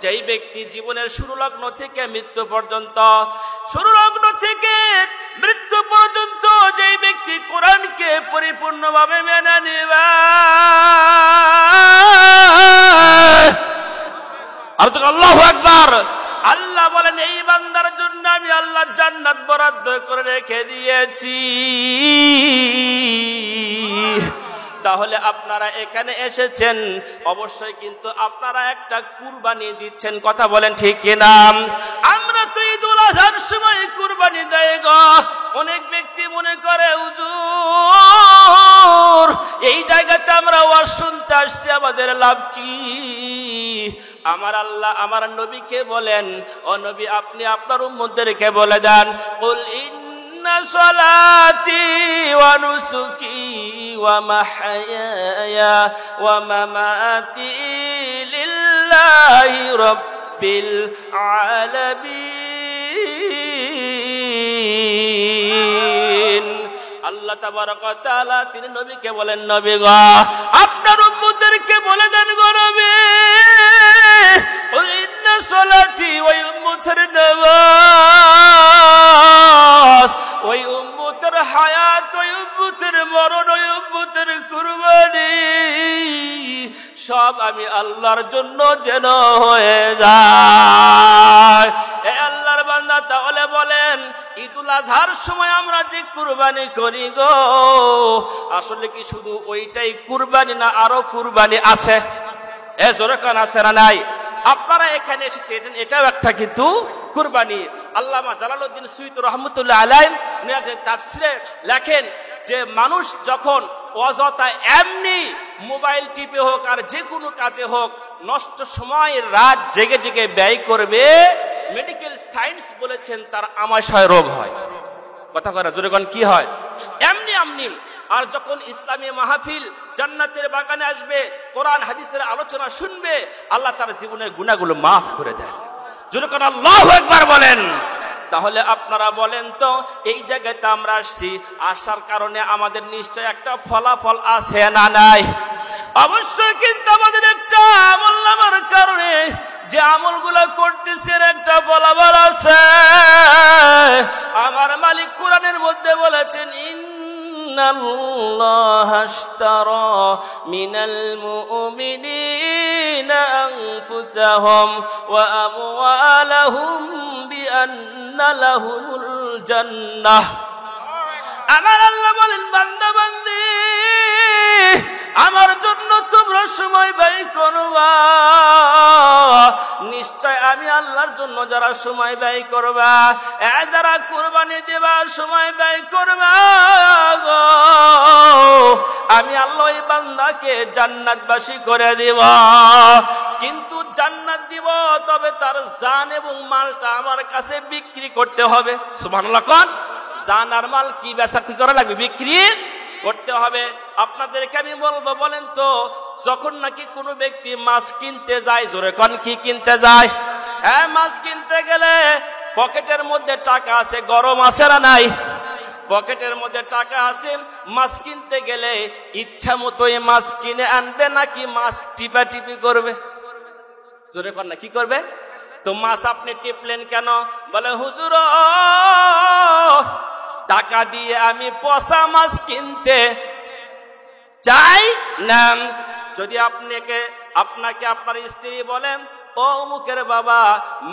যেই ব্যক্তি জীবনের শুরু লগ্ন থেকে মৃত্যু পর্যন্ত, শুরু লগ্ন থেকে মৃত্যু পর্যন্ত যেই ব্যক্তি কোরআনকে পরিপূর্ণভাবে মেনে নেবে, আর তো আল্লাহু আকবার, আল্লাহ বলেন এই বান্দার জন্য আমি আল্লাহ জান্নাত বরাদ্দ করে রেখে দিয়েছি। তাহলে আপনারা এখানে এসেছেন, অবশ্যই কিন্তু আপনারা একটা কুরবানি দিচ্ছেন, কথা বলেন ঠিক কিনা? আমরা তো ঈদুল আজহার সময় কুরবানি দেই গো। অনেক ব্যক্তি মনে করে হুজুর এই জায়গাতে আমরা ওয়াজ শুনতে আসছি, আমাদের লাভ কি? আমার আল্লাহ আমার নবীকে বলেন, ও নবী আপনি আপনার উম্মতদেরকে বলে দেন, কুল ইন্না সালাতি ওয়া নুসুকি ওয়া মাহইয়ায়া ওয়া মামাতি লিল্লাহি রাব্বিল আলামিন। আল্লাহ তাবারক ওয়া তাআলা তিনি নবীকে বলেন, নবী গো আপনার উম্মতদেরকে বলে দেন গো নবী, ইন্না সালাতি ওই উম্মতের নামাজ, ওই উম্মতের হায়াত, ওই উম্মতের মরণ, ওই উম্মতের কুরবানি সব আমি আল্লাহর জন্য যেন হয়ে যায়। এ আল্লাহর বান্দা তাহলে বলেন ঈদুল আজহার সময় আমরা যে কুরবানি করি গো, আসলে কি শুধু ওইটাই কুরবানি না আরো কুরবানি আছে? এ জোরে কান আছে না নাই? আপনারা এখানে এসেছেন, এটাও একটা কিন্তু কুরবানি। আল্লামা জালালউদ্দিন সুয়ুতী রহমাতুল্লাহ আলাইহি তাফসীরে লেখেন যে মানুষ যখন অযথা এমনি মোবাইল টিপে হোক আর যে কোনো কাজে হোক নষ্ট সময় রাত জেগে জেগে ব্যয় করবে, মেডিকেল সায়েন্স বলেছেন তার আমাশয় রোগ হয়। কথা করা জোরে কোন কি হয়? এমনি এমনি। আর যখন ইসলামী মাহফিল জান্নাতের বাগানে আসবে, কোরআন হাদিসের আলোচনা শুনবে, আল্লাহ তার জীবনের গুনাহগুলো মাফ করে দেন। জোরে কোন আল্লাহু আকবার বলেন। তাহলে আপনারা বলেন তো এই জায়গাতে আমরা আসছি, আসার কারণে আমাদের নিশ্চয় একটা ফলাফল আছে না নাই? অবশ্যই কিন্তু আমাদের একটা আমল নামার কারণে যে আমলগুলো করতেছে একটা ফলাফল আছে। আমার মালিক কোরআনের মধ্যে বলেছেন, ইন্নাল্লাহা আশতারা মিনাল মুমিনিনা আনফুসাহুম ওয়া আমওয়ালাহুম বিআন্না লাহুমুল জান্নাহ। আমার আল্লাহ বলেন, বান্দা বান্দি আমার জন্য তোমরা সময় ব্যয় করবা, নিশ্চয় আমি আল্লাহর জন্য যারা সময় ব্যয় করবা, যারা কুরবানি দেবা, সময় ব্যয় করবা গো, আমি আল্লাহ এই বান্দাকে জান্নাতবাসী করে দেব। কিন্তু জান্নাত দিব, তবে তার জান এবং মালটা আমার কাছে বিক্রি করতে হবে। সুবহানাল্লাহ কোন? জান আর মাল কি বেচা কি করা লাগবে? বিক্রি করতে হবে। আপনাদেরকে আমি বলবো, বলেন তো যখন নাকি কোনো ব্যক্তি মাছ কিনতে যায়, জোরে কোন কি কিনতে যায়? হ্যাঁ, মাছ কিনতে গেলে পকেটের মধ্যে টাকা আছে, গরম আছে না নাই? পকেটের মধ্যে টাকা আছে, মাছ কিনতে গেলে ইচ্ছা মতোই মাছ কিনে আনবে নাকি মাছ টিপাটিপি করবে? জোরে কোন না কি করবে? তো মাছ আপনি টিপলেন কেন? বলে হুজুর টাকা দিয়ে আমি পচা মাছ কিনতে চাই না। যদি আপনাকে আপনার স্ত্রী বলেন, ও অমুকের বাবা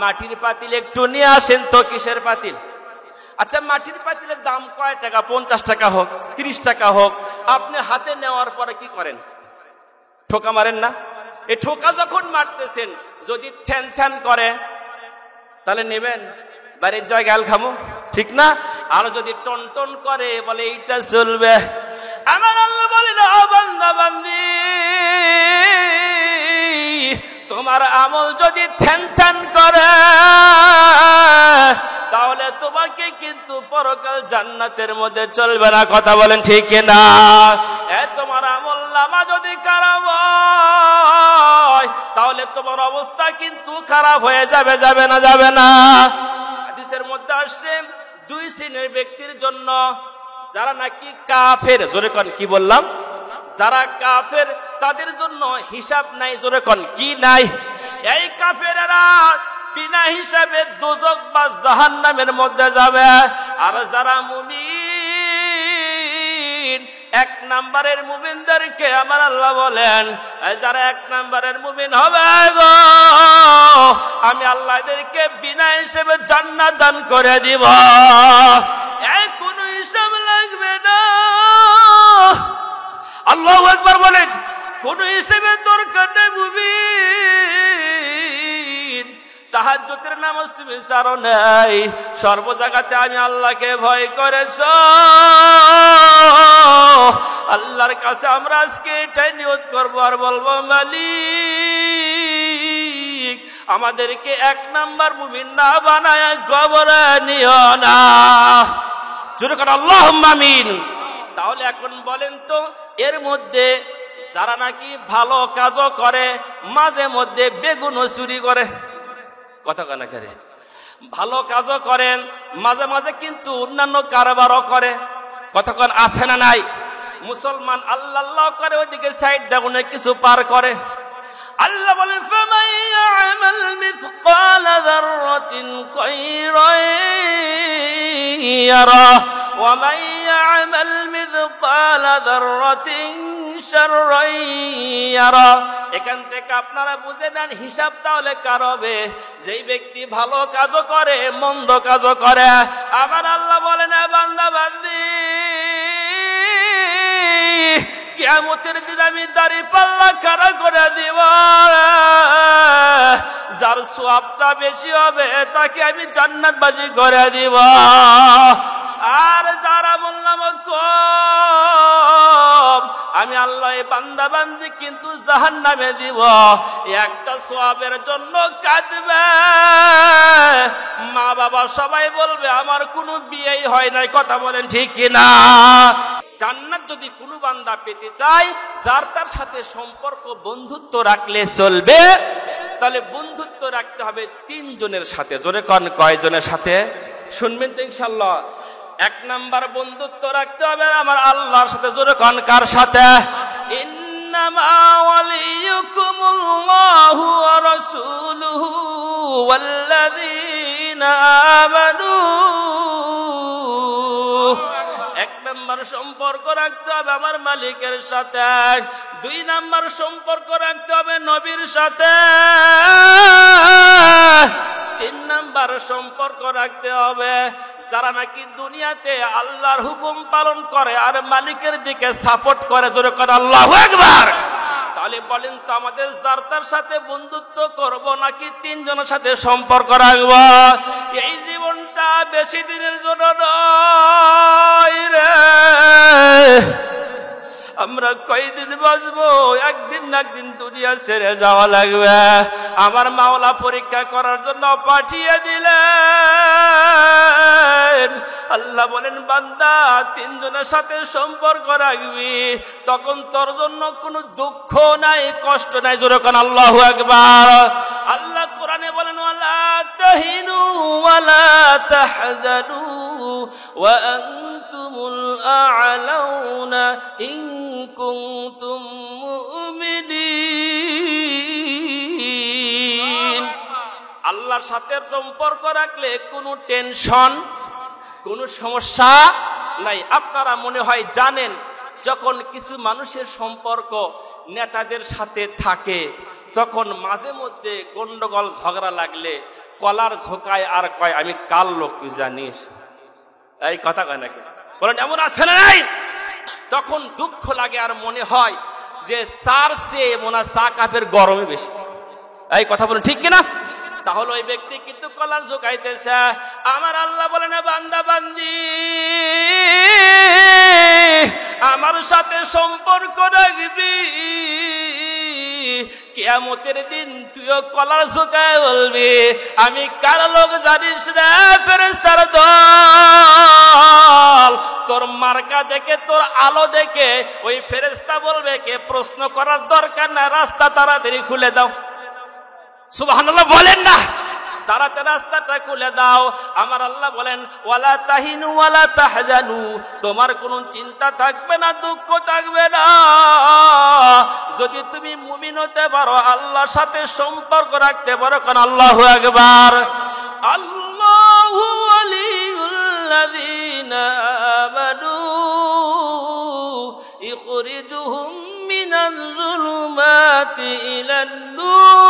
মাটির পাতিল একটু নিয়ে আসেন তো। কিসের পাতিল? আচ্ছা, মাটির পাতিলের দাম কয় টাকা? 50 টাকা হোক, 30 টাকা হোক। আপনি হাতে নেওয়ার পরে কি করেন? ঠোকা মারেন না? এই ঠোকা যখন মারতেছেন যদি থ্যান থ্যান করে তাহলে নেবেন, বাড়ির জায়গায় খামো, ঠিক না? আর যদি টন টন করে বলে এইটা চলবে। আমার আল্লাহ বলেন, ও বান্দা বান্দি তোমার আমল যদি থ্যান থ্যান করে তাহলে তোমাকে কিন্তু পরকাল জান্নাতের মধ্যে চলবে না। কথা বলেন ঠিক না? তোমার আমল নামা যদি খারাপ হয় তাহলে তোমার অবস্থা কিন্তু খারাপ হয়ে যাবে। যাবে না? যাবে না। হাদিসের মধ্যে আসছে 2 শ্রেণীর ব্যক্তির জন্য, যারা নাকি কাফের। জোরে কোন কি বললাম? যারা কাফের তাদের জন্য হিসাব নাই। জোরে কোন কি নাই? এই কাফেরেরা বিনা হিসাবে দোজখ বা জাহান্নামের মধ্যে যাবে। আর যারা মুমিন, এক নাম্বারের মুমিনদেরকে আমার আল্লাহ বলেন, যারা এক নাম্বারের মুমিন হবে গো, আমি আল্লাহ এদেরকে বিনা হিসেবে জান্নাত দান করে দিব। কোনো হিসাব লাগবে না। আল্লাহু আকবার বলেন। কোন হিসেবে দরকার নেই মুমিন। তাহাজ্জুদের নামাজ তুমি ছাড়ো নাই, সর্ব জায়গাতে আমি আল্লাহকে ভয় করেছ। আল্লাহর কাছে আমরা আজকে এটাই নিয়ত করবো আর বলবো, মালিক আমাদেরকে এক নাম্বার মুমিন না বানায় কবরে নিও না। জোরে করে আল্লাহুম্মা আমিন। তাহলে এখন বলেন তো, এর মধ্যে যারা নাকি ভালো কাজও করে, মাঝে মধ্যে বেগুনও চুরি করে, কথা কানা করে, ভালো কাজও করেন, মাঝে মাঝে কিন্তু অন্যান্য কারবারও করে, কতক্ষণ আছে না নাই? মুসলমান আল্লাহ আল্লাহ করে, ওইদিকে সাইড দাগুনে কিছু পার করে। আল্লাহ বলেন, ফামান ইয়ামাল মিসকালা যাররাতিন খায়রান ইয়ারা ওয়া মান ইয়ামাল মিসকালা যাররাতিন শাররান ইয়ারা। এখান থেকে আপনারা বুঝে নেন হিসাব তাহলে কার হবে? যেই ব্যক্তি ভালো কাজও করে, মন্দ কাজও করে। আমার আল্লাহ বলেন, বান্দা বান্দি, কিয়ামতের দিন আমি দাড়ি পাল্লা খাড়া করে দিব। যার সওয়াবটা বেশি হবে তাকে আমি জান্নাতবাসী করে দিব। আর যারা বললাম কম, আমি আল্লাহ এই বান্দা বান্দি কিন্তু জাহান্নামে দিব। একটা সওয়াবের জন্য কাঁদবে, মা বাবা সবাই বলবে আমার কোনো বিয়েই হয় নাই, কথা বলেন ঠিক কিনা? জান্নাত যদি কোনো বান্দা পেতে চায়, যার তার সাথে সম্পর্ক বন্ধুত্ব রাখলে চলবে। তাহলে বন্ধুত্ব রাখতে হবে তিনজনের সাথে। জোরে কোন কয়জনের সাথে? শুনবেন তো ইনশাআল্লাহ। এক নাম্বার বন্ধুত্ব রাখতে হবে আমার আল্লাহর সাথে। জোরে কোন কার সাথে? ইন্নামা ওয়ালিয়ুকুমুল্লাহু ওয়া রাসূলুহু ওয়াল্লাযীনা আমানু। এক নাম্বার সম্পর্ক রাখতে হবে আমার মালিকের সাথে। দুই নাম্বার সম্পর্ক রাখতে হবে নবীর সাথে। তিন নাম্বার সম্পর্ক রাখতে হবে যারা নাকি দুনিয়াতে আল্লাহর হুকুম পালন করে আর মালিকের দিকে সাপোর্ট করে। জোরে করে আল্লাহু আকবার। তাহলে বলেন তো, আমাদের যার তার সাথে বন্ধুত্ব করব নাকি তিনজনের সাথে সম্পর্ক রাখবো? এই জীবনটা বেশি দিনের জন্য নয় রে। আমরা কয়দিন বাঁচবো? একদিন না একদিন দুনিয়া ছেড়ে যাওয়া লাগবে। আমার মাওলা পরীক্ষা করার জন্য পাঠিয়ে দিলেন। আল্লাহ বলেন, বান্দা তিনজনের সাথে সম্পর্ক রাখবি, তখন তোর জন্য কোনো দুঃখ নাই, কষ্ট নাই। জোরে কোন আল্লাহু আকবার। আল্লাহ কোরআনে বলেন, ওয়ালা তাহিনু ওয়ালা তাহজানু ওয়া আনতুমুল আ'লাউনা ইন কুনতুম মুমিনিন। আল্লাহর সাথে সম্পর্ক রাখলে কোনো টেনশন, কোনো সমস্যা নাই। আপনারা মনে হয় জানেন, যখন কিছু মানুষের সম্পর্ক নেতাদের সাথে থাকে, তখন মাঝে মধ্যে গন্ডগোল ঝগড়া লাগলে কলার ঝোকায় আর কয়, আমি কাল লোক, তুই জানিস। এই কথা কয় নাকি? বলেন এমন আছে না নাই? তখন দুঃখ লাগে আর মনে হয় যে সার চেয়ে মনে হয় চা কাপের গরমে বেশি। এই কথা বলেন ঠিক কিনা? তাহলে ওই ব্যক্তি কিন্তু কলার ঝোকাইতেছে। আমার আল্লাহ বলে না, বান্দা বান্দি আমার সাথে সম্পর্ক রাখবি, কিয়ামতের দিন তুইও কলার ঝোকায় বলবি, আমি কার লোক জানিস না? ফেরেশতার দল। তোর মার্কা দেখে, তোর আলো দেখে ওই ফেরেশতা বলবে, কে প্রশ্ন করার দরকার না, রাস্তা তাড়াতাড়ি খুলে দাও। সুবহানাল্লাহ বলেন না? তাড়াতাড়ি রাস্তাটা খুলে দাও। আমার আল্লাহ বলেন ওয়ালা তাহিনু ওয়ালা তাহজানু, তোমার কোনো চিন্তা থাকবে না, দুঃখ থাকবে না। যদি তুমি মুমিন হতে পারো, আল্লাহর সাথে সম্পর্ক রাখতে পারো, কারণ আল্লাহু আকবার। আল্লাহু ওয়ালিউল্লাযীনা আমানু ইখরিজুহুম মিনাল যুলুমাতি ইলান নূর।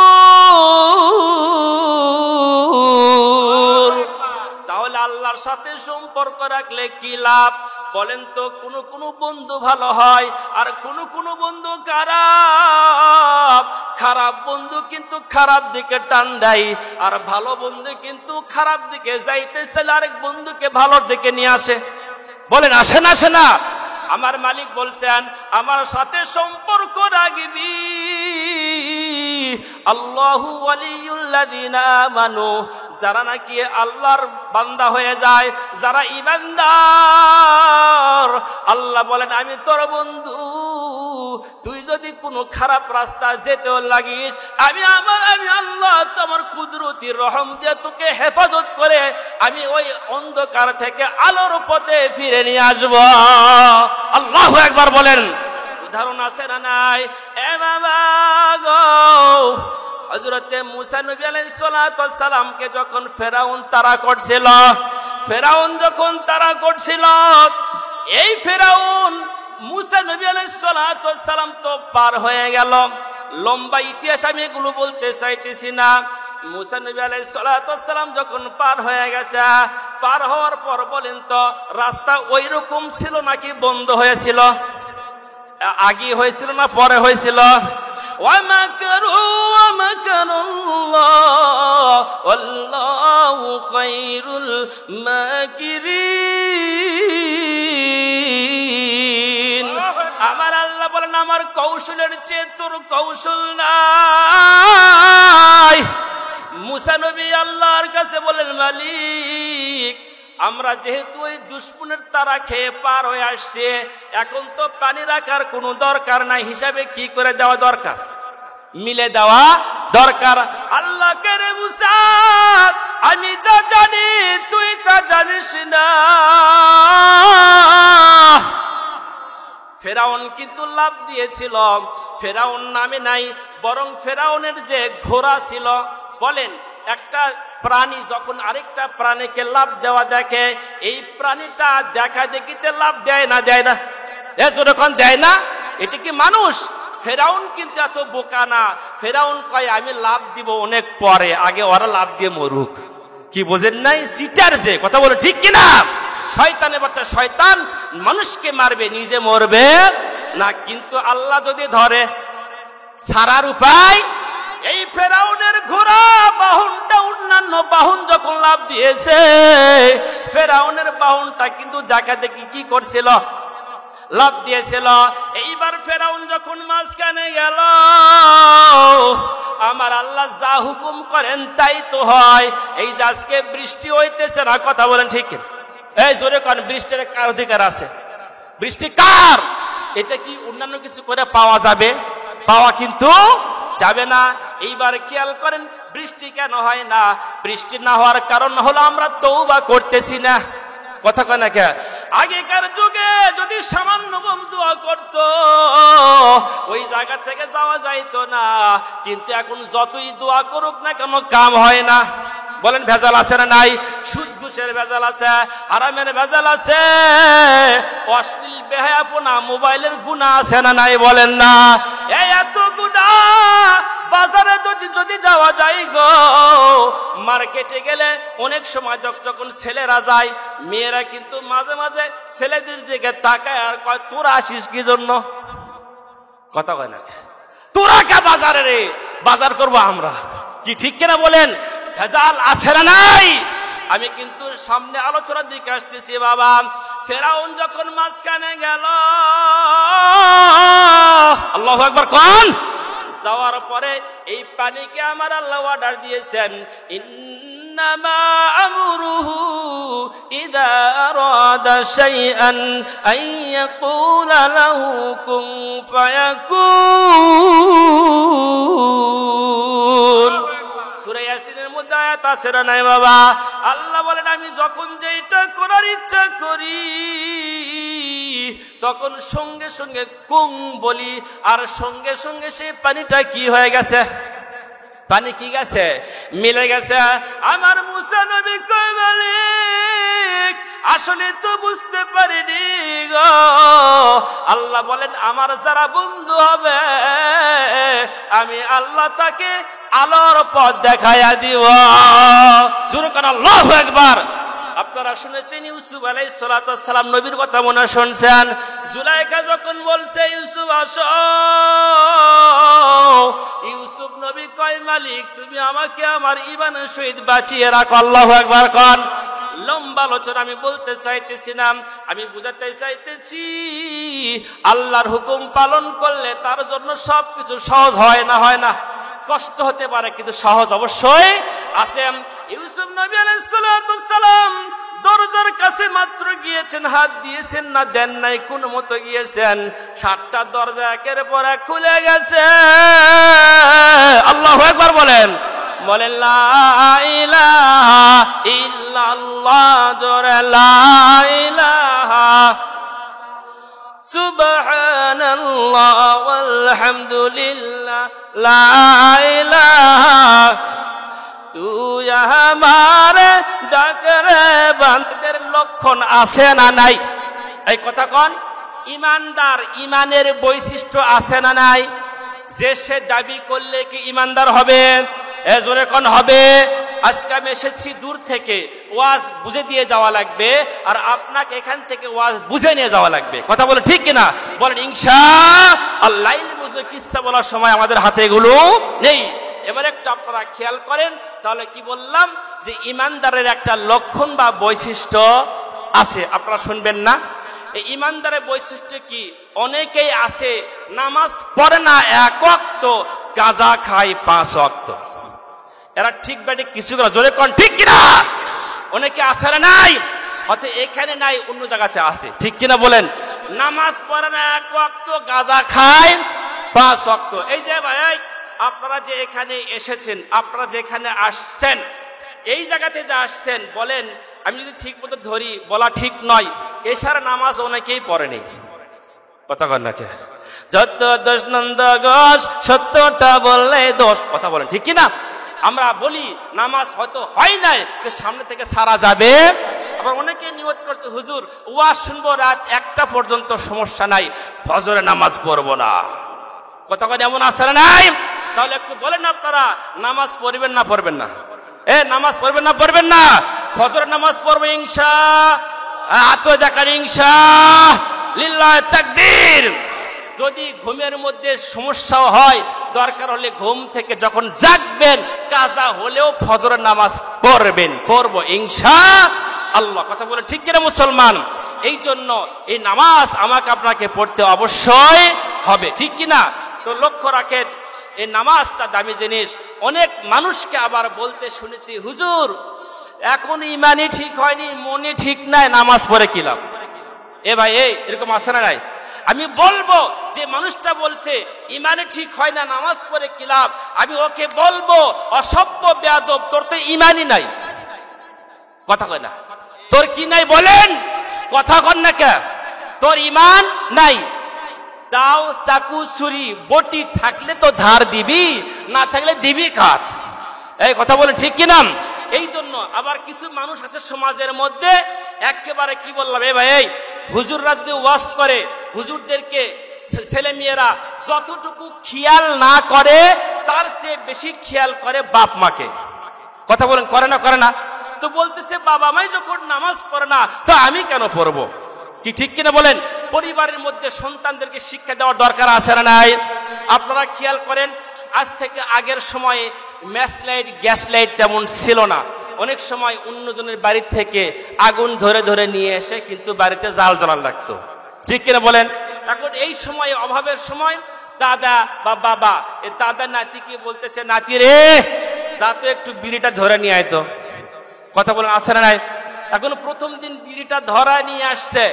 তাহলে আল্লাহর সাথে সম্পর্ক রাখলে কি লাভ বলেন তো? কোন বন্ধু ভালো হয় আর কোন বন্ধু খারাপ। খারাপ বন্ধু কিন্তু খারাপ দিকে টান দেয়, আর ভালো বন্ধু কিন্তু খারাপ দিকে যাইতে চাইলে আরেক বন্ধুকে ভালোর দিকে নিয়ে আসে। বলেন আসে না আসে না? আমার মালিক বলছেন আমার সাথে সম্পর্ক রাখবি। আল্লাহু ওয়ালিউল্লাযীনা আমানু, যারা নাকি আল্লাহর বান্দা হয়ে যায়, যারা ঈমানদার, আল্লাহ বলেন আমি তোর বন্ধু। তুই যদি কোনো খারাপ রাস্তা যেতে লাগিস, আমি আল্লাহ তোমার কুদরতি রহম দিয়ে তোকে হেফাজত করে আমি ওই অন্ধকার থেকে আলোর পথে ফিরে নিয়ে আসবো। আল্লাহু আকবার বলেন। উদাহরণ আছে না নাই? এ বাবা গো, হযরতে মুসা নবী আলাইহিস সালাতু ওয়াস সালামকে যখন ফেরাউন তাড়া করছিল, এই ফেরাউন মুসা নবী আলাইহিস সালাতু ওয়াস সালাম তো পার হয়ে গেল। লম্বা ইতিহাস আমি এগুলো বলতে চাইতেছি না। মুসা নবী আলাইহিস সালাতু ওয়াস সালাম যখন পার হয়ে গেছে, পার হওয়ার পর বলেন তো রাস্তা ওই রকম ছিল নাকি বন্ধ হয়েছিল? আগে হয়েছিল না পরে হয়েছিল? ওয়া মাকারু ওয়া মাকারুল্লাহ ওয়াল্লাহু খায়রুল মাকিরিন। আমার আল্লাহ বলেন আমার কৌশলের চেয়ে তোর কৌশল নাই। মুসা নবী আল্লাহর কাছে বলেন মালিক, আমরা যেহেতু ওই দুশমনের তারা খেয়ে পার হয়ে আসছে, এখন তো পানি রাখার কোনো দরকার নাই, হিসাবে কি করে দেওয়া দরকার? মিলে দেওয়া দরকার। আল্লাহকে রে মুসা, আমি যা জানি তুই তা জানিস না। ফেরাউন কিন্তু লাভ দিয়েছিল, ফেরাউন নামে নাই, বরং ফেরাউনের যে ঘোড়া ছিল, বলেন একটা প্রাণী যখন আরেকটা প্রাণীকে লাভ দেওয়া দেখে, এই প্রাণীটা দেখা দেখিতে লাভ দেয় না? দেয় না? যখন দেয় না, এটা কি মানুষ? ফেরাউন কিন্তু এত বোকা না। ফেরাউন কয় আমি লাভ দিব অনেক পরে, আগে ওরা লাভ দিয়ে মরুক। কি বোঝেন নাই? চিটার যে কথা বলে ঠিক কিনা? শয়তানের বাচ্চা শয়তান মানুষকে মারবে, নিজে মরবে না। কিন্তু আল্লাহ যদি ধরে, ছাড়ার উপায়। এই ফেরাউনের ঘোড়া বাহনটা অন্যান্য বাহন যখন লাভ দিয়েছে, ফেরাউনের বাহনটা কিন্তু দেখা দেখি কি করছিল? লাভ দিয়েছিল। এইবার ফেরাউন যখন মাঝখানে গেল, আমার আল্লাহ যা হুকুম করেন তাই তো হয়। এই যে আজকে বৃষ্টি হইতেছে না, কথা বলেন ঠিক? এই জোরে কোন বৃষ্টির কার অধিকার আছে? বৃষ্টি কার? এটা কি অন্যান্য কিছু করে পাওয়া যাবে? পাওয়া কিন্তু যাবে না। এইবার খেয়াল করেন বৃষ্টি কেন হয় না? বৃষ্টি না হওয়ার কারণ হলো আমরা তওবা করতেছি না। কথা কয় না কে? আগেকার যুগে যদি সামান্য দোয়া করত, ওই জায়গা থেকে যাওয়া যাইতো না। কিন্তু এখন যতই দোয়া করুক না কেন কাম হয় না। বলেন ভেজাল আছে না নাই? সুদ ঘুষের ভেজাল আছে, হারামের ভেজাল আছে, অশ্লীল বেহায়াপনা মোবাইলের গুনাহ আছে না নাই? বলেন না? এই এত গুনাহ বাজারে যদি যাওয়া যায় গো, মার্কেটে গেলে অনেক সময় যখন ছেলেরা যায়, মেয়েরা কিন্তু মাঝে মাঝে ছেলেদের দিকে তাকায় আর কয় তোরা আসিস কি জন্য? কথা কয় না? তোরা কে বাজারে রে? বাজার করবো আমরা। কি ঠিক কিনা বলেন? ভেজাল আছে না নাই? আমি কিন্তু সামনে আলোচনার দিকে আসতেছি বাবা। ফেরাউন যখন মাঝখানে গেল, আল্লাহু আকবার কোন, যাওয়ার পরে এই পানিকে আমার আল্লাহ অর্ডার দিয়েছেন, ইন্নামা আমরুহু ইযা আরাদা শাইআন আন ইয়াকুলা লাহু কুন ফায়াকুন। সূরা ইয়াসিনের মধ্যে আয়াত আছে না নাই বাবা? আল্লাহ বলেন আমি যখন যেটা করার ইচ্ছা করি তখন সঙ্গে সঙ্গে কুম বলি, আর সঙ্গে সঙ্গে সেই পানিটা কি হয়ে গেছে? পানি কি গেছে? মিলে গেছে। আমার মুসা নবী কয় মালিক আসলে তো বুঝতে পারিনি গো। আল্লাহ বলেন আমার যারা বন্ধু হবে আমি আল্লাহ তাকে আলোর পথ দেখাইয়া দিব। জোরে করে আল্লাহু আকবার। আপনারা শুনেছেন ইউসুফ আলাইহিস সালাতু ওয়াস সালাম নবীর কথা মনে শুনছেন। জুলাইখা যখন বলছে ইউসুফ আসো, ইউসুফ নবী কয় মালিক তুমি আমাকে আমার ঈমানের সহিত বাঁচিয়ে রাখো। আল্লাহু আকবার কোন। লম্বা আলোচনা আমি বলতে চাইতেছি না, আমি বুঝাতে চাইতেছি আল্লাহর হুকুম পালন করলে তার জন্য সবকিছু সহজ হয় না, হয় না? কষ্ট হতে পারে কিন্তু সহজ অবশ্যই আছে। ইউসুফ নবী আলাইহিস সালাতু ওয়াস সালাম দরজার কাছে মাত্র গিয়েছেন, হাত দিয়েছেন না দেন নাই, কোন মতো গিয়েছেন, 7টা দরজা একের পর এক খুলে গেছে। আল্লাহু আকবার বলেন, বলেন লা ইলাহা ইল্লাল্লাহ, জোরে লা ইলাহা সুবহানাল্লাহ ওয়ালহামদুলিল্লাহ লা ইলাহা তুই আমারে ডাকরে বান্দাদের লক্ষণ আছে না নাই? এই কথা কোন। ইমানদার ইমানের বৈশিষ্ট্য আছে না নাই? যে সে দাবি করলে কি ইমানদার হবে? জোরে কোন হবে? আজকে আমি এসেছি দূর থেকে, ওয়াজ বুঝে দিয়ে যাওয়া লাগবে, আর আপনাকে এখান থেকে ওয়াজ বুঝে নিয়ে যাওয়া লাগবে। কথা বলে ঠিক কিনা? বলেন ইনশাআল্লাহ। কিসসা বলার সময় আমাদের হাতে এগুলো নেই। এবার একটু আপনারা খেয়াল করেন, তাহলে কি বললাম যে ইমানদারের একটা লক্ষণ বা বৈশিষ্ট্য আছে, আপনারা শুনবেন না? এই ইমানদারের বৈশিষ্ট্য কি? অনেকেই আছে নামাজ পড়ে না 1 ওয়াক্ত, গাঁজা খায় 5 ওয়াক্ত। এরা ঠিক বাটে কিছু করে জোরে কোন ঠিক কিনা? অনেকে আছে না নাই? হয়তো এখানে নাই, অন্য জায়গাতে আছে, ঠিক কিনা বলেন? নামাজ পড়ে না 1 ওয়াক্ত, গাঁজা খায় 5 ওয়াক্ত। এই যে ভাই আপনারা যে এখানে এসেছেন, আপনারা যেখানে আসছেন, এই জায়গাতে যে আসছেন, বলেন আমি যদি ঠিক মতো ধরি, বলা ঠিক নয়, এশার নামাজ অনেকেই পড়েনি। কথা কন নাকি? যত দোষ নন্দ ঘোষ, সত্যটা বললে দোষ। কথা বলেন ঠিক কিনা? আমরা বলি নামাজ হয়তো হয় নাই, সামনে থেকে সারা যাবে। আবার অনেকে নিয়ত করছে হুজুর ওয়াজ শুনবো রাত 1টা পর্যন্ত, সমস্যা নাই, ফজরে নামাজ পড়বো না। কথা কন এমন আছে না নাই? তাহলে একটু বলেন আপনারা নামাজ পড়বেন না পড়বেন না? নামাজ পড়বেন না পড়বেন না? ফজরের নামাজ পড়বো ইনশাআল্লাহ, হাত দেখান ইনশাআল্লাহ, তাকবীর। যদি ঘুমের মধ্যে সমস্যাও হয়, দরকার হলে ঘুম থেকে যখন জাগবেন, কাজা হলেও ফজরের নামাজ পড়বেন, পড়বো ইনশাআল্লাহ। কথা বলে ঠিক কিনা মুসলমান? এই জন্য এই নামাজ আমাকে আপনাকে পড়তে অবশ্যই হবে, ঠিক কিনা? তো লক্ষ্য রাখেন, এই নামাজটা দামি জিনিস। অনেক মানুষকে আবার বলতে শুনেছি হুজুর এখন ইমানই ঠিক হয়নি, মনে ঠিক নাই, নামাজ পড়ে কি লাভ? ভাই এরকম আছে না নাই? আমি বলবো যে মানুষটা বলছে ইমানে ঠিক হয় না, নামাজ পড়ে কি লাভ, আমি ওকে বলবো অসভ্য বেয়াদব, তোর তো ইমানই নাই। কথা কয় না? তোর কি নাই বলেন? কথা কন না কে? তোর ইমান নাই। দাও চাকু ছুরি বটি থাকলে তো ধার দিবি, না থাকলে দিবি কাট। এই কথা বলেন ঠিক কিনা? এই জন্য আবার কিছু মানুষ আছে সমাজের মধ্যে, একেবারে কি বললাম, ভাই হুজুররা যদি ওয়াজ করে, হুজুরদেরকে ছেলে মেয়েরা যতটুকু খেয়াল না করে তার চেয়ে বেশি খেয়াল করে বাপ মাকে। কথা বলেন করে না? করে না? তো বলতেছে বাবা মাই যখন নামাজ পড়ে না তো আমি কেন পড়বো? কি ঠিক কিনা বলেন? পরিবারের মধ্যে সন্তানদেরকে শিক্ষা দেওয়ার দরকার আছে না নাই? আপনারা খেয়াল করেন, আজ থেকে আগের সময়ে ম্যাচ লাইট, গ্যাস লাইট তেমন ছিল না। অনেক সময় অন্যজনের বাড়ির থেকে আগুন ধরে ধরে নিয়ে এসে কিন্তু বাড়িতে জাল জ্বালানো লাগতো, ঠিক কিনা বলেন? এখন এই সময়, অভাবের সময়, দাদা বা বাবা দাদা নাতিকে বলতেছে নাতি রে যা তো একটু বিড়িটা ধরে নিয়ে আয় তো। কথা বলেন আছে না নাই? এখন প্রথম দিন বিড়িটা ধরা নিয়ে আসছে,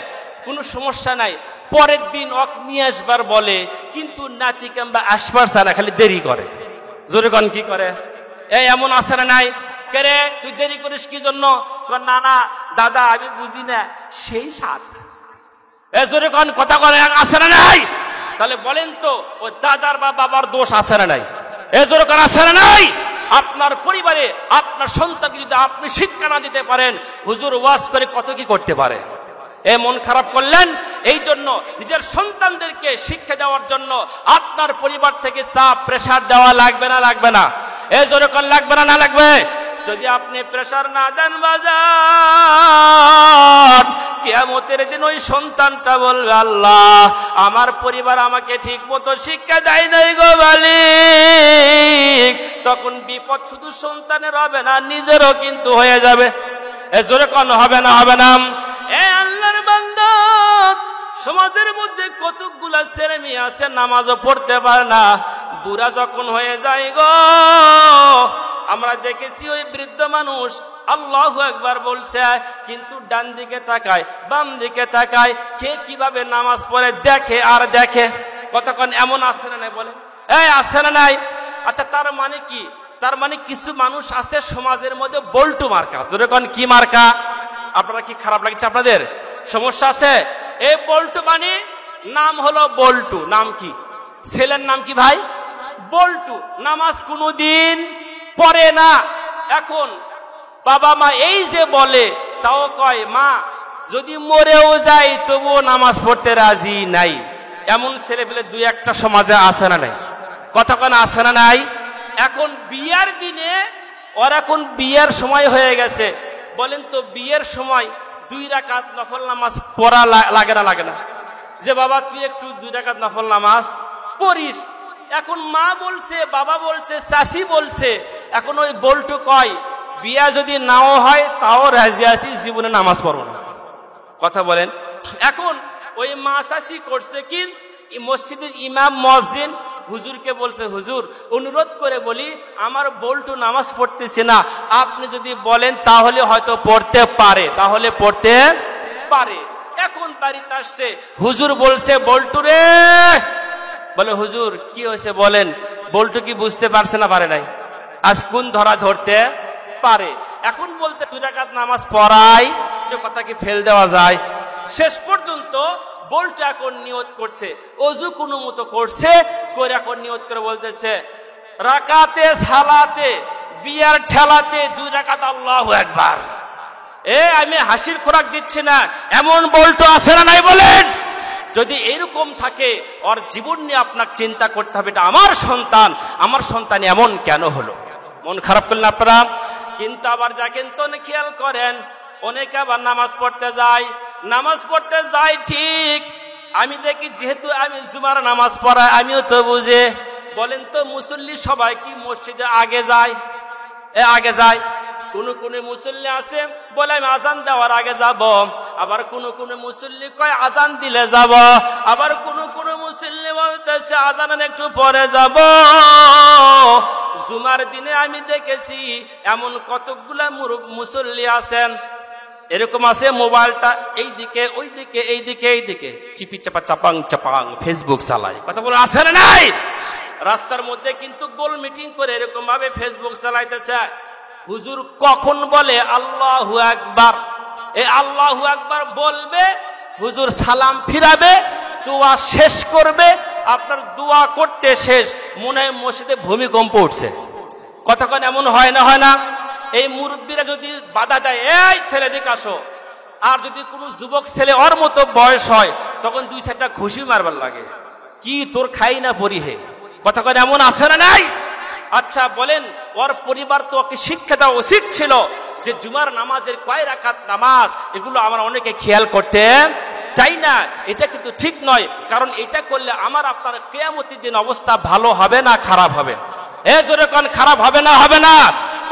কোনো সমস্যা নাই, পরের দিন অক নিয়ে আসবার বলে, কিন্তু নাতি কিংবা আসবার চায় না, খালি দেরি করে। জোরে কন কি করে? এই এমন আছে না নাই? কে রে তুই দেরি করিস কি জন্য? না না দাদা আমি বুঝি না, সেই সাথ। জোরে কোন কথা বলে আছে না নাই? তাহলে বলেন তো ও দাদার বা বাবার দোষ আছে না নাই? জোরে কোন আছে না নাই? আপনার পরিবারে আপনার সন্তানকে যদি আপনি শিক্ষা না দিতে পারেন, হুজুর ওয়াজ করে কত কি করতে পারে। মন খারাপ করলেন, এই জন্য নিজের সন্তানদেরকে শিক্ষা দেওয়ার জন্য আপনার পরিবার থেকে চাপ প্রেসার দেওয়া লাগবে না লাগবে না? জোরে কোন লাগবে না না লাগবে? যদি আপনি প্রেসার না দেন বাজার, কিয়ামতের দিন ওই সন্তানটা বলবে আল্লাহ আমার পরিবার আমাকে ঠিক মতো শিক্ষা দেয় নাই গো মালিক। তখন বিপদ শুধু সন্তানের হবে না, নিজেরও কিন্তু হয়ে যাবে। জোরে কোন হবে না হবে না? আল্লাহর বান্দা, সমাজের মধ্যে কতগুলা ছেলে মেয়ে আছে নামাজও পড়তে পারে না, বুড়া যখন হয়ে যায় গো, আমরা দেখেছি ওই বৃদ্ধ মানুষ আল্লাহু আকবার বলছে, কিন্তু ডান দিকে তাকায় বাম দিকে তাকায়, কে কিভাবে নামাজ পড়ে দেখে আর দেখে। কতক্ষণ এমন আছে না নাই বলে? আছে না নাই? আচ্ছা তার মানে কি? তার মানে কিছু মানুষ আছে সমাজের মধ্যে বল্টু মার্কা। যখন কি মার্কা? আপনারা কি খারাপ লাগছে? আপনাদের সমস্যা আছে? এই বল্টু মানে নাম হলো বল্টু। নাম কি? ছেলের নাম কি ভাই? বল্টু। নামাজ কোনোদিন পড়ে না। এখন বাবা মা এই যে বলে, তাও কয় মা যদি মরেও যায় তবুও নামাজ পড়তে রাজি নাই। এমন ছেলে পেলে দুই একটা সমাজে আছে না নাই? কতক্ষণ আছে না নাই? এখন বিয়ার দিনে ওর এখন বিয়ের সময় হয়ে গেছে, বলেন তো বিয়ের সময় 2 রাকাত নফল নামাজ পড়া লাগে না লাগে না? যে বাবা তুই একটু 2 রাকাত নফল নামাজ পড়িস। এখন মা বলছে, বাবা বলছে, চাচি বলছে, এখন ওই বল্টু কয় বিয়া যদি নাও হয় তাও রাজি আছি, জীবনে নামাজ পড়বো না। কথা বলেন। এখন ওই মা চাচি করছে কি, মসজিদের ইমাম মুয়াজ্জিন হুজুরকে বলছে, হুজুর অনুরোধ করে বলি আমার বল্টু নামাজ পড়তেছে না, আপনি যদি বলেন তাহলে হয়তো পড়তে পারে, তাহলে পড়তে পারে। এখন বাড়িতে আসছে, হুজুর বলছে বল্টু রে, বলে হুজুর কি হয়েছে বলেন। বল্টু কি বুঝতে পারছে না পারে নাই? আজ কোন ধরা ধরতে পারে। এখন বলতে 2 রাকাত নামাজ পড়াই, কথা কি ফেল দেওয়া যায়? শেষ পর্যন্ত বল্টু এখন নিয়ত করছে, অজু কোনো মতো করছে, করে এখন নিয়ত করে বলতেছে রাকাতে সালাতে বিয়ার ঠেলাতে 2 রাকাত আল্লাহু আকবার। আমি হাসির খোরাক দিচ্ছি না, এমন বল্টু আছে না নাই বলেন? যদি এরকম থাকে ওর জীবন নিয়ে আপনাকে চিন্তা করতে হবে, এটা আমার সন্তান এমন কেন হলো? মন খারাপ করলেন আপনারা? কিন্তু আবার দেখেন তো, খেয়াল করেন, অনেকে আবার নামাজ পড়তে যায় ঠিক। আমি দেখি যেহেতু আমি জুমার নামাজ পড়াই, আমিও তো বুঝে। বলেন তো মুসল্লি সবাই কি মসজিদে আগে যায়? আগে যায়। কোন মুসল্লি আছে বলে আমি আজান দেওয়ার আগে যাব, আবার কোন মুসল্লি কয় আজান দিলে যাব, আবার কোন মুসল্লি বলতেছে আজান একটু পরে যাব। জুমার দিনে আমি দেখেছি এমন কতগুলা মুসল্লি আছেন, এরকম আছে মোবাইলটা এইদিকে ওইদিকে এইদিকে এইদিকে চিপি চাপা চাপাং ফেসবুক চালায়। কথা বলে আছে না নাই? রাস্তার মধ্যে কিন্তু গোল মিটিং করে এরকম ভাবে ফেসবুক চালাইতেছে। হুজুর কখন বলে আল্লাহু আকবার, আল্লাহু আকবার বলবে, হুজুর সালাম ফিরাবে, দোয়া শেষ করবে, আপনার দোয়া করতে শেষ মনে হয় মসজিদে ভূমিকম্প উঠছে। কতক্ষণ এমন হয় না? এই মুরব্বীরা যদি বাধা দেয়, এই ছেলে দিকে আসো, আর যদি কোনো যুবক ছেলে ওর মতো বয়স হয়, তখন 2-4টা খুশি মারবার লাগে, কি তোর খাই না পরি হে। কতক্ষণ এমন আছে না নাই? আচ্ছা বলেন, ওর পরিবার তো ওকে শিক্ষা দেওয়া উচিত ছিল যে জুমার নামাজের কয় রাকাত নামাজ, এগুলো আমরা অনেকে খেয়াল করতে চাই না। এটা কিন্তু ঠিক নয়, কারণ এটা করলে আমার আপনার কিয়ামতের দিন অবস্থা ভালো হবে না খারাপ হবে? জোরে কোন খারাপ হবে না?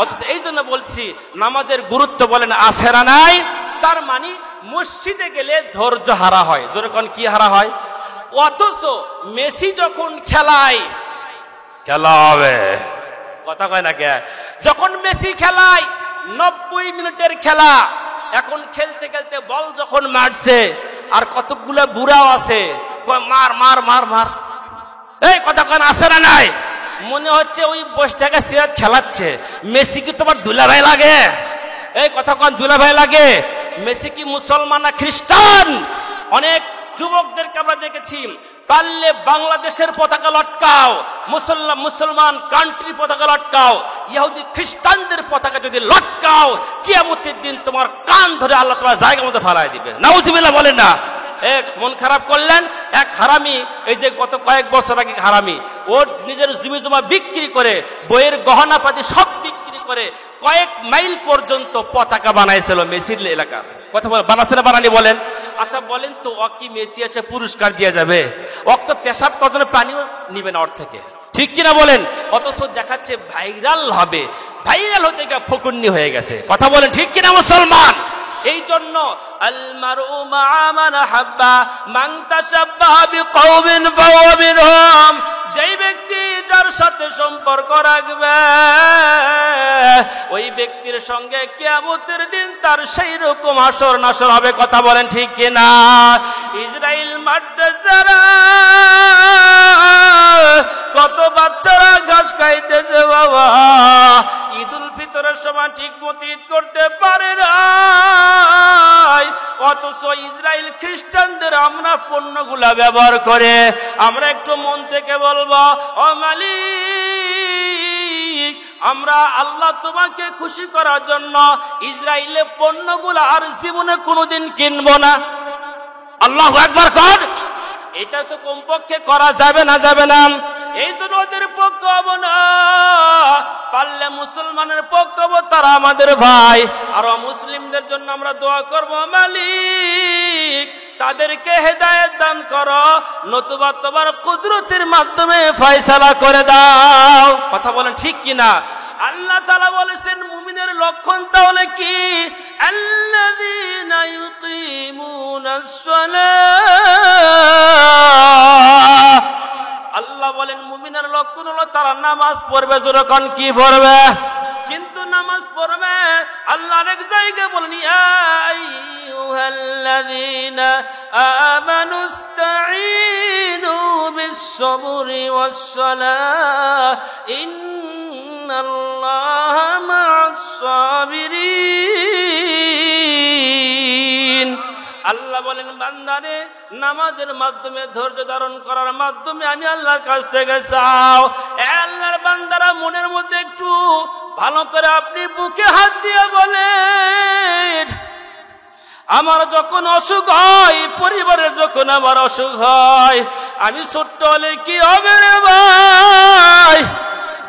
অথচ এই জন্য বলছি নামাজের গুরুত্ব বলেন আছে না নাই? তার মানে মসজিদে গেলে ধৈর্য হারা হয়। জোরে কোন কি হারা হয়? অথচ মেসি যখন খেলা হবে, কথা কয় না কে, যখন মেসি খেলায় 90 মিনিটের খেলা, এখন খেলতে খেলতে বল যখন মারছে, আর কতগুলো বুড়াও আছে মার মার মার মার, এই কথা কয় আছে না নাই? মনে হচ্ছে ওই বসে থেকে সিরাত খেলাচ্ছে। মেসি কি তোমার দুলাভাই লাগে? এই কথা কোন দুলাভাই লাগে? মেসি কি মুসলমান না খ্রিস্টান? অনেক যুবকদেরকে আমরা দেখেছি পারলে বাংলাদেশের পতাকা লটকাও, মুসলমান কান্ট্রি পতাকা লটকাও, ইহুদি খ্রিস্টানদের পতাকা যদি লটকাও, কিয়ামতের দিন তোমার কান ধরে আল্লাহ তাআলা জায়গা মতো ফালায় দিবে। নাউজুবিল্লাহ বলেন না। এক মন খারাপ করলেন, এক হারামি, এই যে গত কয়েক বছর আগে হারামি, ওর নিজের জমি জমা বিক্রি করে, বইয়ের গহনাপাতি সব বিক্রি করে কয়েক মাইল পর্যন্ত পতাকা বানাইছিল মেসির এলাকার। কথা বলেন, বানাচ্ছে না বানানি বলেন? আচ্ছা বলেন তো, ও কি মেসি আছে পুরস্কার দিয়ে যাবে? ও তো পেশাব কজনে পানিও নিবে না ওর থেকে, ঠিক কিনা বলেন? অথচ দেখাচ্ছে ভাইরাল হবে, ভাইরাল হতে গিয়ে ফকুন্নি হয়ে গেছে। কথা বলেন ঠিক কিনা মুসলমান? এই জন্য আল মারউ মা মান হাব্বা মান তাশাব্বাহা বিকওমিন ফাহুয়া মিনহুম, যেই ব্যক্তি যার সাথে সম্পর্ক রাখবে ওই ব্যক্তির সঙ্গে কিয়ামতের দিন তার সেই রকম হাসর নাসর হবে। কথা বলেন ঠিক কিনা? ইসরাইল মাদ্রাসারা কত বাচ্চারা ঘাস খাইতেছে বাবা, ঈদুল ফিতরের সময় ঠিক মতো ঈদ করতে পারে না, অথচ ইসরায়েল খ্রিস্টানদের আমরা পণ্যগুলা ব্যবহার করে। আমরা একটু মন থেকে বলবো, ও মালিক, আমরা আল্লাহ তোমাকে খুশি করার জন্য ইসরায়েলের পণ্যগুলা আর জীবনে কোনোদিন কিনবো না। আল্লাহু আকবার কর। এটা তো কমপক্ষে করা যাবে না, যাবে না? এই জন্য ওদের পক্ষ হবো না, পারলে মুসলমানের পক্ষ হবো, তারা আমাদের ভাই। আর মুসলিমদের জন্য আমরা দোয়া করবো, মালিক তাদেরকে হেদায়েত দান করো, নতুবা তোমার কুদরতের মাধ্যমে ফয়সালা করে দাও। কথা বলেন ঠিক কিনা? আল্লাহ তাআলা বলেছেন মুমিনের লক্ষণ তাহলে কি? আল্লাযীনা ইউকিমুনাস সালাহ। আল্লাহ বলেন মুমিনের লক্ষণ হলো তারা নামাজ পড়বে। যখন কি পড়বে? কিন্তু নামাজ পড়বে আল্লাহর এক জায়গায় বলেন, ইয়া আইয়ুহাল্লাযীনা আমানুস্তাঈনু বিস-সাবরি ওয়াস-সালাহ ইন্নাল্লাহা মা'আস-সাবিরিন। আল্লাহ বলেন বান্দারে নামাজের মাধ্যমে, ধৈর্য ধারণ করার মাধ্যমে আমি আল্লাহর কাছ থেকে চাও। আল্লাহর বান্দারা মনের মধ্যে একটু ভালো করে আপনি বুকে হাত দিয়ে বলেন, আমার যখন অসুখ হয়, পরিবারের যখন আমার অসুখ হয়, আমি ছোট্ট হলে কি হবে রে ভাই?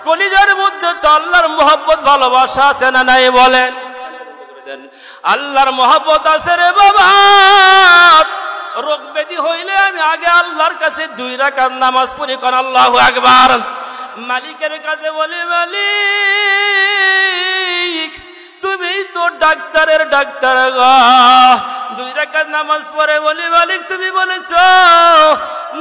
কলিজার মধ্যে তো আল্লাহর মহব্বত ভালোবাসা আছে না নাই বলেন? আল্লাহর মহব্বত আছে রে বাবা। রোগ ব্যাধি হইলে আমি আগে আল্লাহর কাছে 2 রাকাত নামাজ পড়ি, কোন আল্লাহু আকবার। মালিকের কাছে বলি, মালিক তুমি তো ডাক্তারের ডাক্তার গো। 2 রাকাত নামাজ পড়ে বলি, মালিক তুমি বলেছ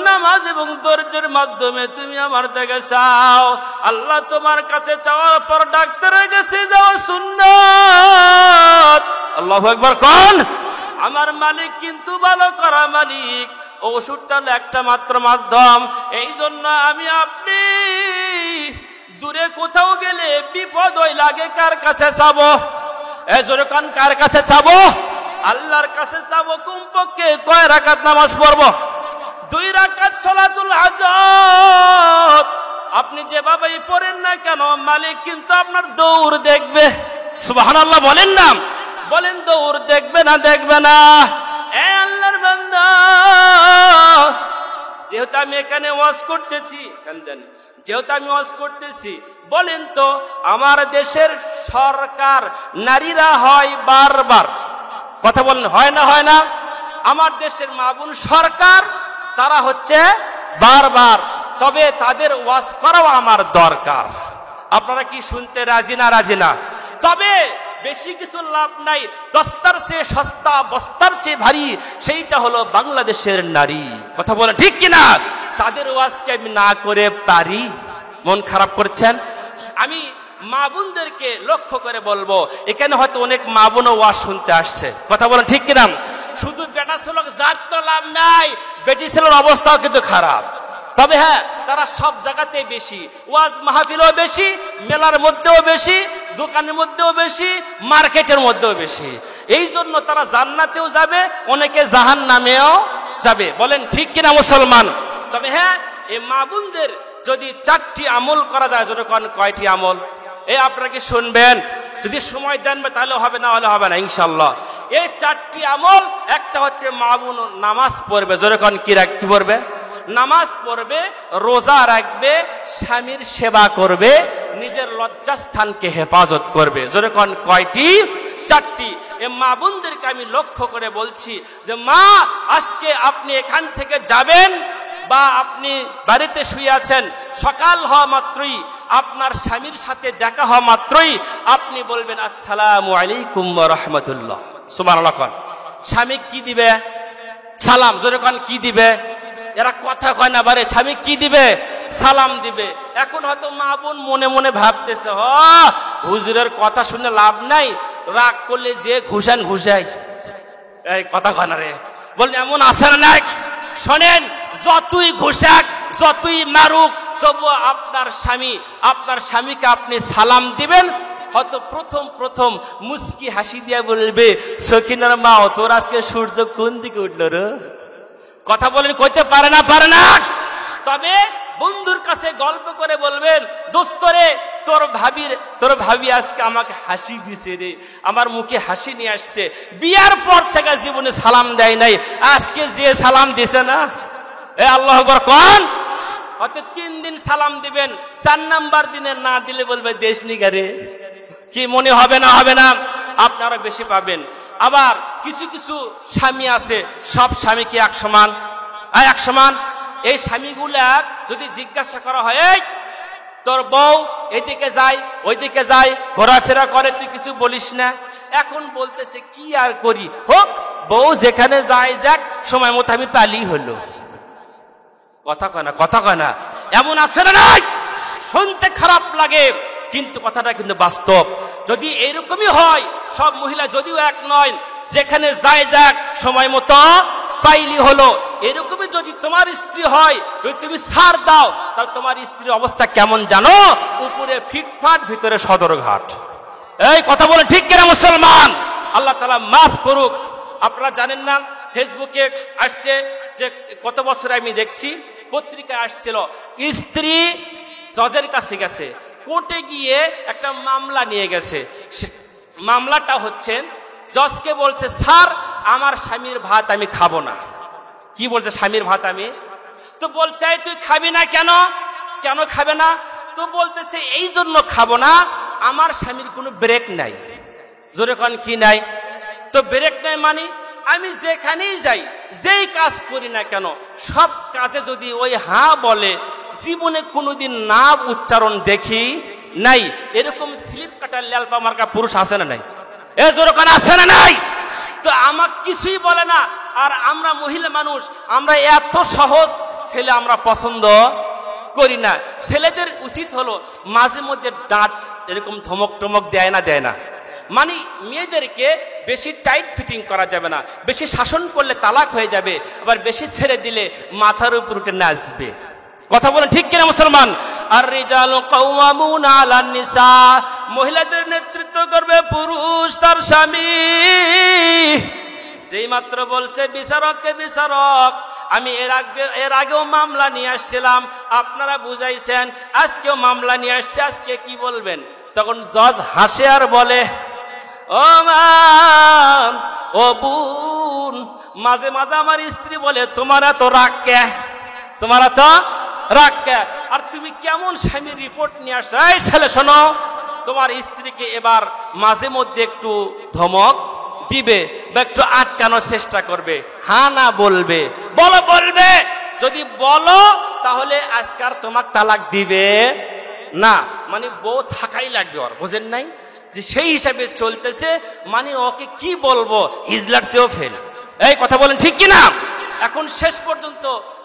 নামাজ এবং ধৈর্যের মাধ্যমে তুমি আমার থেকে চাও। আল্লাহ তোমার কাছে চাওয়ার পর ডাক্তারের কাছে যাওয়া সুন্নাত। আল্লাহু আকবার কোন? আমার মালিক কিন্তু ভালো করা মালিক। ওষুধটা একটা মাত্র মাধ্যম। এই জন্য আমি আপনি দূরে কোথাও গেলে বিপদ হই লাগে কার কাছে চাবো? এজরকান কার কাছে চাবো? আল্লাহর কাছে চাবো। কমপক্ষে কয় রাকাত নামাজ পড়বো? 2 রাকাত সালাতুল হাজত। আপনি যেভাবেই পড়েন না কেন, মালিক কিন্তু আপনার দৌড় দেখবে। সুবহানাল্লাহ বলেন না? বলেন দৌড় দেখবে না, দেখবে না? এ আল্লাহর বান্দা, যেহেতু আমি এখানে ওয়াজ করতেছি, যেহেতু আমি ওয়াজ করতেছি, বলেন তো আমার দেশের সরকার নারীরা হয় বারবার, কথা বলেন হয় না, হয় না? আমার দেশের মা বোন সরকার, তারা হচ্ছে বারবার, তবে তাদের ওয়াজ করাও আমার দরকার। আপনারা কি শুনতে রাজি না? রাজি না? তবে বেশি কিছু লাভ নাই, দস্তার চেয়ে সস্তা, বস্তার চেয়ে ভারী, সেইটা হলো বাংলাদেশের নারী। কথা বলেন ঠিক কিনা? তাদের ওয়াজকে আমি না করে পারি? মন খারাপ করছেন? আমি মা বোনদেরকে লক্ষ্য করে বলবো, এখানে হয়তো অনেক মা বোনও ওয়াজ শুনতে আসছে। কথা বলেন ঠিক কিনা? শুধু বেটা ছেলের জাত তো লাভ নাই, বেটি ছেলের অবস্থাও কিন্তু খারাপ। তবে হ্যাঁ, তারা সব জায়গাতে বেশি, ওয়াজ মাহফিলও বেশি, মেলার মধ্যেও বেশি, দোকানের মধ্যেও বেশি, মার্কেটের মধ্যেও বেশি। এই জন্য তারা জান্নাতেও যাবে, অনেকে জাহান্নামেও যাবে। বলেন ঠিক কিনা মুসলমান? তবে হ্যাঁ, এই মা বোনদের যদি 4টি আমল করা যায়, যখন কয়টি আমল? এই আপনারা কি শুনবেন? যদি সময় দেন তাহলে হবে, না হলে হবে না ইনশাআল্লাহ। এই 4টি আমল, একটা হচ্ছে মা বোন নামাজ পড়বে, যখন কি পড়বে? নামাজ পড়বে, রোজা রাখবে, স্বামীর সেবা করবে, নিজের লজ্জাস্থানকে হেফাজত করবে। যখন কয়টি? 4টি। এই মা বোনদেরকে আমি লক্ষ্য করে বলছি যে মা, আজকে আপনি এখান থেকে যাবেন বা আপনি বাড়িতে শুয়ে আছেন, সকাল হওয়া মাত্রই, আপনার স্বামীর সাথে দেখা হওয়া মাত্রই আপনি বলবেন আসসালামু আলাইকুম ওয়া রাহমাতুল্লাহ। সুবহানাল্লাহ। স্বামী কি দিবে? সালাম। যখন কি দিবে? এরা কথা কয় না বারে, স্বামী কি দিবে? সালাম দিবে। এখন হয়তো মা বোন মনে মনে ভাবতেছে, হুজুরের কথা শুনে লাভ নাই, রাগ করলে যে ঘুষাই। এই কথা কয় না রে, বলেন এমন আছে না নাই? শোনেন, যতই ঘুষাক, যতই মারুক, তবুও আপনার স্বামীকে আপনি সালাম দিবেন। হয়তো প্রথম মুস্কি হাসি দিয়া বলবে, সকিনার মা, তোর আজকে সূর্য কোন দিকে উঠলো রে? কথা বলেন, কইতে পারে না? তবে বন্ধুর কাছে গল্প করে বলবেন, দোস্ত রে, তোর ভাবি আজকে আমাকে হাসি দিছে রে, আমার মুখে হাসি নিয়ে আসছে। বিয়ার পর থেকে জীবনে সালাম দেয় নাই, আজকে যে সালাম দিছে না, এ আল্লাহু আকবার কোন। হয়তো 3 দিন সালাম দিবেন, 4 নাম্বার দিনে না দিলে বলবে দেশ নিগারে। কি মনে হবে না? আপনারা বেশি পাবেন। আবার কিছু স্বামী আছে, সব স্বামী কি এক সমান? এই স্বামীগুলা যদি জিজ্ঞাসা করা হয়, এই তোর বউ এদিকে যায় ওইদিকে যায়, ঘোরাফেরা করে, তুই কিছু বলিস না? এখন বলতেছে কি আর করি, হোক, বউ যেখানে যায় যাক, সময় মতো আমি পালি হলো। কথা কয় না? এমন আছে না নাই? শুনতে খারাপ লাগে, কিন্তু কথাটা কিন্তু বাস্তব। যদি এরকমই হয়, সব মহিলা যদিও এক নয়, যেখানে যায় যাক, সময় মতো পাইলি হলো। এরকমই যদি তোমার স্ত্রী হয়, যদি তুমি ছাড় দাও, তাহলে তোমার স্ত্রীর অবস্থা কেমন জানো? উপরে ফিটফাট, ভিতরে সদরঘাট। এই কথা বলে ঠিক কিনা মুসলমান? আল্লাহ তাআলা মাফ করুক। আপনারা জানেন না, ফেসবুকে আসছে যে কত বছর আমি দেখছি, পত্রিকায় আসছিল, স্ত্রী জজের কাছে গেছে, কোর্টে গিয়ে একটা মামলা নিয়ে গেছে। মামলাটা হচ্ছে, জজকে বলছে, স্যার, আমার স্বামীর ভাত আমি খাবো না। কি বলছে? স্বামীর ভাত আমি। তো বলছে, তুই খাবি না কেন খাবে না? তো বলতেছে, এই জন্য খাবো না, আমার স্বামীর কোনো ব্রেক নাই। জোরে কোন কি নাই? তো ব্রেক নাই মানে, আমি যেখানেই যাই, যেই কাজ করি না কেন, সব কাজে যদি ওই হ্যাঁ বলে, জীবনে কোনোদিন না উচ্চারণ দেখি নাই। এরকম স্লিপ কাটার ল্যালপা মার্কা পুরুষ আছে না নাই? এ জোরে কোন আছে না নাই? তো আমাকে কিছুই বলে না। আর আমরা মহিলা মানুষ, আমরা এত সহজ ছেলে আমরা পছন্দ করি না। ছেলেদের উচিত হলো মাঝে মধ্যে দাঁত এরকম ধমক টমক দেয় না, মানে মেয়েদেরকে বেশি টাইট ফিটিং করা যাবে না, বেশি শাসন করলে তালাক হয়ে যাবে, আবার বেশি ছেড়ে দিলে মাথার উপর উঠে নাচবে। কথা বলেন ঠিক কিনা মুসলমান? আর রিজালু কাওয়ামুনা আলান নিসা, মহিলাদের নেতৃত্ব করবে পুরুষ তার স্বামী। যেই মাত্র বলছে বিচারককে, বিচারক, আমি এর আগেও মামলা নিয়ে আসছিলাম, আপনারা বুঝাইছেন, আজকেও মামলা নিয়ে আসছে, আজকে কি বলবেন? তখন জজ হাসে আর বলে, ও মান, ও বোন, মাঝে মাঝে আমার স্ত্রী বলে, তোমার এত রাগ কে? আর তুমি কেমন স্বামীর রিপোর্ট নিয়ে আসছো? এই ছেলে শোনো, তোমার স্ত্রীকে এবার মাঝে মধ্যে একটু ধমক দিবে বা একটু আটকানোর চেষ্টা করবে, হ্যাঁ না বলবে, বলবে। যদি বলো তাহলে আজকাল তোমাকে তালাক দিবে না, মানে বউ থাকাই লাগবে ওর, বুঝেন নাই? যে সেই হিসাবে চলতেছে, মানে ওকে কি বলবো, হিজলার চেয়েও ফেল। এই কথা বলেন ঠিক কিনা? এখন শেষ পর্যন্ত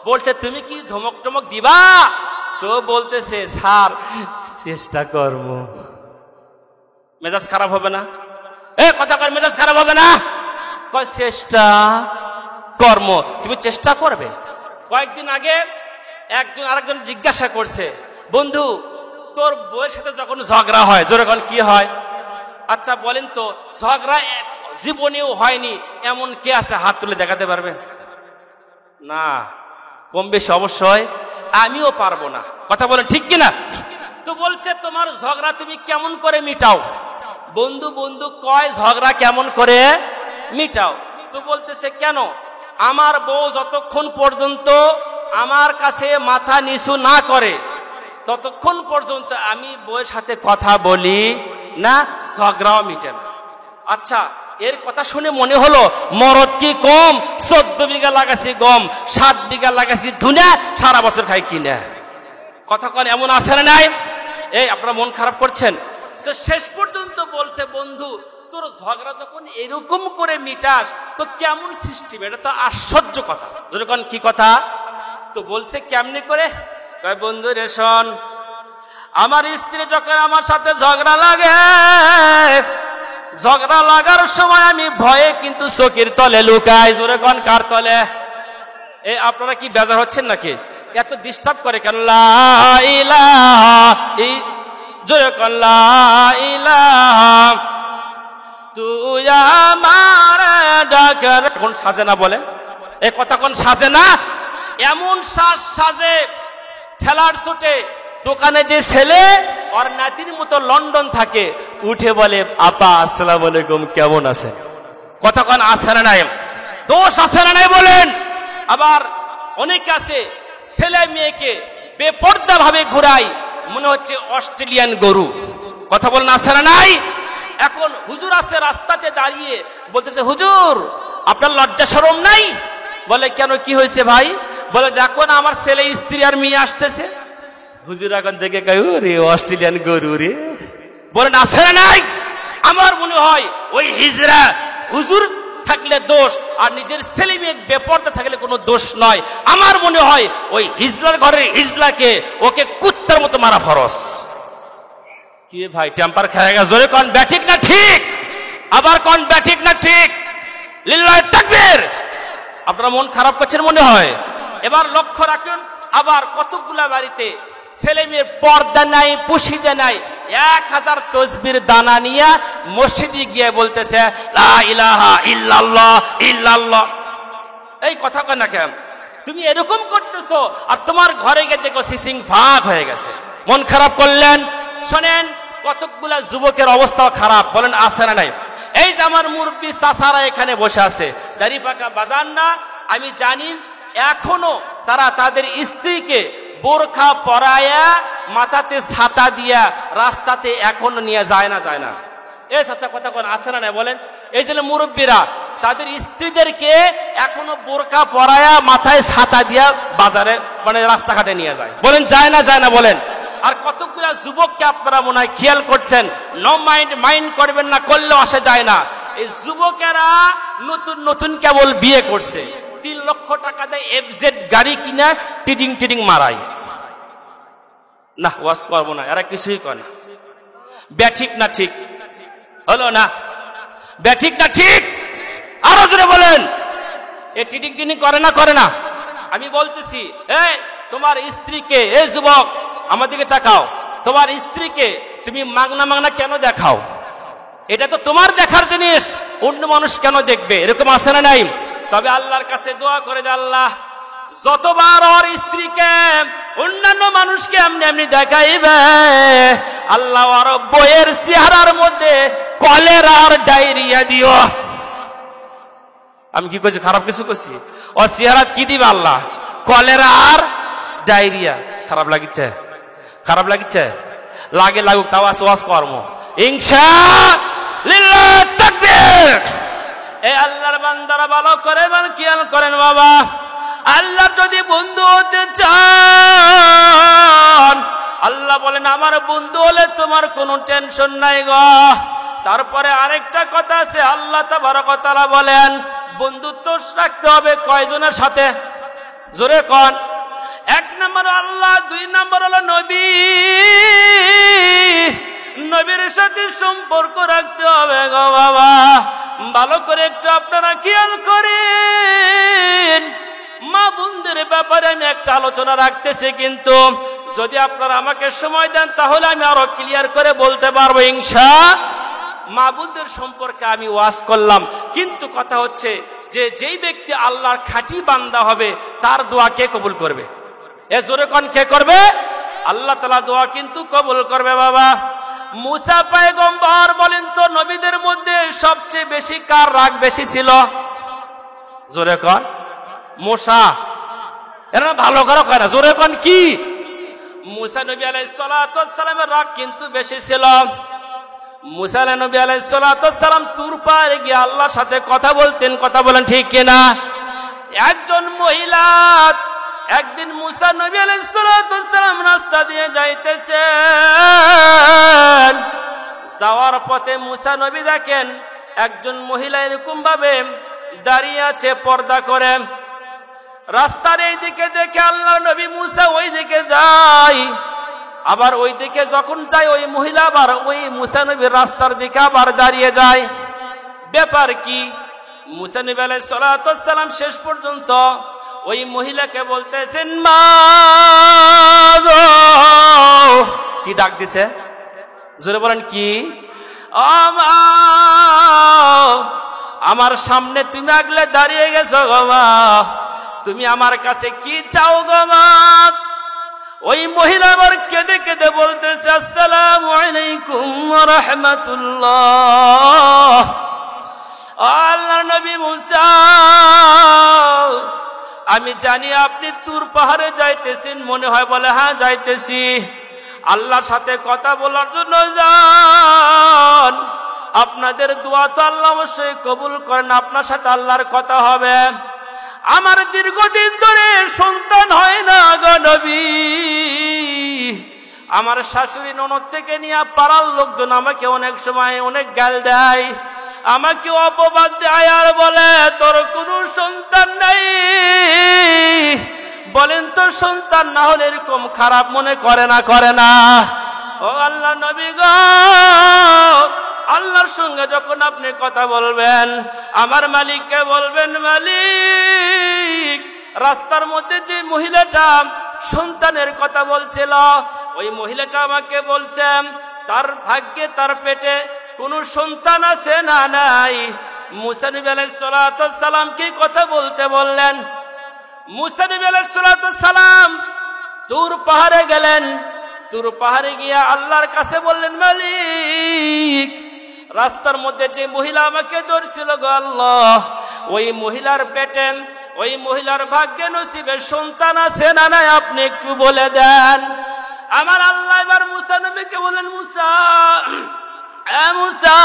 বলছে, তুমি কি ধমক টমক দিবা? তো বলতেছে, স্যার চেষ্টা করব। মেজাজ খারাপ হবে না? কথা কর, মেজাজ খারাপ হবে না? চেষ্টা কর্ম, তুমি চেষ্টা করবে। কয়েকদিন আগে একজন আরেকজন জিজ্ঞাসা করছে, বন্ধু তোর বউয়ের সাথে যখন ঝগড়া হয়, জোরে কোন কি হয়? আচ্ছা বলেন তো, ঝগড়া জীবনেও হয়নি এমন কে আছে? হাত তুলে দেখাতে পারবে? না, কম বেশি অবশ্যই আমিও পারবো না। কথা বলেন ঠিক কিনা? তো বলছে তোমার ঝগড়া তুমি কেমন করে মিটাও? বন্ধু বন্ধু কয় ঝগড়া কেমন করে মিটাও? তো বলতেছে কেন, আমার বউ যতক্ষণ পর্যন্ত আমার কাছে মাথা নিচু না করে ততক্ষণ পর্যন্ত আমি বউয়ের সাথে কথা বলি না, ঝগড়াও মিটে না। আচ্ছা, এর কথা শুনে মনে হলো মরদ কি কম? 14 বিঘা লাগাছি গম, 7 বিঘা লাগাছি ধুনা, সারা বছর খাই কিনা। কথা কন এমন আছে না নাই? এই আপনারা মন খারাপ করছেন তো? শেষ পর্যন্ত বলছে বন্ধু তোর ঝগড়া যখন এরকম করে মিটাস তো কেমন সিস্টেম? এটা তো আশ্চর্য কথা। যেরকম কি কথা? তো বলছে কেমনি করে? কয় বন্ধু রে শোন, আমার স্ত্রী যখন আমার সাথে ঝগড়া লাগে, ঝগড়া লাগার সময় আমি ভয়ে কিন্তু চোখের তলে লুকাই। জোরে কোন কার তলে? এই আপনারা কি বেজার হচ্ছেন নাকি? এত ডিস্টার্ব করে কেন? লা ইলাহা জোরে কোন লা ইলাহা তুই আমার ডাকার। কোন সাজে না বলেন? এই কথা কোন সাজে না? এমন সাজে ঠেলার ছুটে দোকানে যে ছেলে ওর নাতির মতো লন্ডন থাকে, উঠে বলে আপা আসসালামু আলাইকুম, কেমন আছেন? কথা কোন আছে না নাই? দোষ আছে না নাই বলেন? আবার অনেক আছে ছেলে মেয়েকে বেপর্দা ভাবে ঘুরাই, মনে হচ্ছে অস্ট্রেলিয়ান গরু। কথা বলেন আছে না নাই? এখন হুজুর আছে রাস্তাতে দাঁড়িয়ে বলতেছে হুজুর আপনার লজ্জা শরম নাই? বলে কেন, কি হয়েছে ভাই? বলে দেখো না আমার ছেলে স্ত্রী আর মেয়ে আসতেছে। হুজুর এখন দেখে কয় রে অস্ট্রেলিয়ান গরু রে। বলেন আছে না নাই? আমার মনে হয় ওই হিজরা হুজুর থাকলে দোষ, আর নিজের ছেলে মেয়ে বেপরদা থাকলে কোনো দোষ নয়। আমার মনে হয় ওই হিজলার ঘরের হিজলাকে ওকে কুত্তার মতো মারা ফরজ। কি ভাই টেম্পার খেয়ে গেছে? জোরে কোন ব্যাঠিক না ঠিক? আবার কোন ব্যাঠিক না ঠিক? লিল্লাহি তাকবীর। আপনারা মন খারাপ করছেন মনে হয়। এবার লক্ষ্য রাখুন, আবার কতগুলা বাড়িতে ছেলে মেয়ের পর্দা নাই, পুশিদা নাই, 1000 তসবির দানা নিয়ে মসজিদে গিয়ে বলতেছে লা ইলাহা ইল্লাল্লাহ ইল্লাল্লাহ। এই কথা কয় না কেন? তুমি এরকম করতেছো আর তোমার ঘরে গিয়ে দেখো সিসিং ভাগ হয়ে গেছে। মন খারাপ করলেন? শোনেন, কতগুলা যুবকের অবস্থা খারাপ। বলেন আছে না নাই? এই যে আমার মুরব্বী চাচারা এখানে বসে আছে, দাড়ি পাকা বাজান না, আমি জানি এখনো তারা তাদের স্ত্রীকে বোরখা পরায়া মাথাতে ছাতা দিয়া রাস্তাতে এখনো নিয়ে যায় না, যায় না? এ চাচা কথা কোন আছে না নাই বলেন? এই যে মুরব্বীরা তাদের স্ত্রীদেরকে এখনো বোরখা পরায়া মাথায় ছাতা দিয়া বাজারে মানে রাস্তাঘাটে নিয়ে যায়। বলেন যায় না, যায় না বলেন? আর কতগুলা যুবককে আপনারা মনে হয় খেয়াল করছেন, নো মাইন্ড করবেন না, করলেও আসে যায় না। এই যুবকেরা নতুন নতুন কেবল বিয়ে করছে, 3 লক্ষ টাকা দেয় এফজেড গাড়ি কিনা টিডিং টিডিং মারাই। না ওয়াজ করবো না, এরা কিছুই করে না। ব্যাঠিক না ঠিক? হলো না? ব্যাঠিক না ঠিক? আরো জোরে বলেন। এ টিডিং টিডিং করে না, করে না? আমি বলতেছি, এই তোমার স্ত্রীকে, এই যুবক আমার দিকে তাকাও, তোমার স্ত্রীকে তুমি মাগনা মাগনা কেন দেখাও? এটা তো তোমার দেখার জিনিস, অন্য মানুষ কেন দেখবে? এরকম আছে না নাই? তবে আল্লাহর কাছে দোয়া করে যে আল্লাহ যতবার ওর স্ত্রীকে অন্যান্য মানুষকে এমনি এমনি দেখাইবে, আল্লাহ আর বইয়ের চেহারার মধ্যে কলেরা আর ডায়রিয়া দিও। আমি কি কইছি? খারাপ কিছু কইছি? ও চেহারা কি দিবে আল্লাহ? কলেরা আর ডায়রিয়া। খারাপ লাগিচ্ছে? খারাপ লাগিচ্ছে? লাগে লাগুক, তাও ওয়াজ কর্ম ইনশাআল্লাহ। তাকবীর। এই আল্লাহর বান্দারা ভালো করে খেয়াল করেন বাবা, আল্লাহ যদি বন্ধু হতে চান, আল্লাহ বলেন আমার বন্ধু হলে তোমার কোনো টেনশন নাই গো। তারপরে আরেকটা কথা আছে, আল্লাহ তাবারক ওয়া তাআলা বলেন বন্ধুত্ব রাখতে হবে কয়জনের সাথে? জোরে কোন? 1 নম্বর আল্লাহ, 2 নম্বর হলো নবী। নবীর সাথে সম্পর্ক রাখতে হবে গো বাবা। ভালো করে একটু আপনারা খেয়াল করেন, মা বোনদের ব্যাপারে আমি একটা আলোচনা রাখতেছি, কিন্তু যদি আপনারা আমাকে সময় দেন তাহলে আমি আরো ক্লিয়ার করে বলতে পারবো ইনশাআল্লাহ। মা বোনদের সম্পর্কে আমি ওয়াজ করলাম, কিন্তু কথা হচ্ছে যে যেই ব্যক্তি আল্লাহর খাঁটি বান্দা হবে তার দোয়া কে কবুল করবে? এ জোরে কোন কে করবে? আল্লাহ তাআলা দোয়া কিন্তু কবুল করবে বাবা। মুসা পয়গম্বর বলেন তো নবীদের মধ্যে সবচেয়ে বেশি কার রাগ বেশি ছিল? জোরে কোন। মুসা। এরা ভালো করে কয় না, জোরে কোন কি? মুসা নবী আলাইহিস সালাতু ওয়াস সালামের রাগ কিন্তু বেশি ছিল। মুসা নবী আলাইহিস সালাতু ওয়াস সালাম তুর পাহাড়ে গিয়ে আল্লাহর সাথে কথা বলতেন, কথা বলেন ঠিক কিনা? একজন মহিলা একদিন মুসা নবী আলাইহিস সালাতু ওয়াস সালাম রাস্তা দিয়ে যাইতেছেন, যাওয়ার পথে মুসা নবী দেখেন একজন মহিলা এরকম ভাবে দাঁড়িয়ে আছে পর্দা করে। রাস্তার এই দিকে দেখে আল্লাহর নবী মুসা ওই দিকে যায়, আবার ওই দিকে যখন যায় ওই মহিলা আবার ওই মুসা নবীর রাস্তার দিকে আবার দাঁড়িয়ে যায়। ব্যাপার কি? মুসা নবী আলাইহিস সালাতু ওয়াস সালাম শেষ পর্যন্ত ওই মহিলাকে বলতেছেন মা গো। কি ডাক দিছে? জোরে বলেন কি? ও মা, আমার সামনে তুমি আগলে দাঁড়িয়ে গেছো গো মা, তুমি আমার কাছে কি চাও গো মা? ওই মহিলা আবার কেঁদে কেঁদে বলতেছে আসসালামু আলাইকুম ওয়া রাহমাতুল্লাহ। আল্লাহর নবী মুসা, আমি জানি আপনি তুর পাহাড়ে যাইতেছেন, মনে হয় বলে হ্যাঁ যাইতেছি। আল্লাহর সাথে কথা বলার জন্য যান, আপনাদের দোয়া তো আল্লাহ অবশ্যই কবুল করেন, আপনার সাথে আল্লাহর কথা হবে। আমার দীর্ঘদিন ধরে সন্তান হয় না গো নবী, আমার শাশুড়ি ননদ থেকে নিয়ে পাড়ার লোকজন আমাকে অনেক সময় অনেক গাল দেয়, আমাকে অপবাদ দেয় আর বলে তোর কোনো সন্তান নাই। বলেন তো সন্তান না হলে এরকম খারাপ মনে করে না? করে না? ও আল্লাহ নবী গো, আল্লাহর সঙ্গে যখন আপনি কথা বলবেন আমার মালিককে বলবেন মালিক, রাস্তার মধ্যে যে মহিলাটা সন্তানের কথা বলছিল ওই মহিলাটা আমাকে বলছেন তার ভাগ্যে তার পেটে কোনো সন্তান আছে না নাই। মুসা নবী আলাইহিস সালাতু ওয়াস সালাম কি কথা বলতে বললেন? মুসা নবী আলাইহিস সালাতু ওয়াস সালাম তুর পাহাড়ে গেলেন, তুর পাহাড়ে গিয়ে আল্লাহর কাছে বললেন মালিক, রাস্তার মধ্যে যে মহিলা আমাকে ধরছিল গো আল্লাহ, ওই মহিলার পেটে ওই মহিলার ভাগ্যে নসিবে সন্তান আছে না নাই আপনি একটু বলে দেন। আমার আল্লাহ এবার মুসা নবীকে বলেন মুসা, মুসা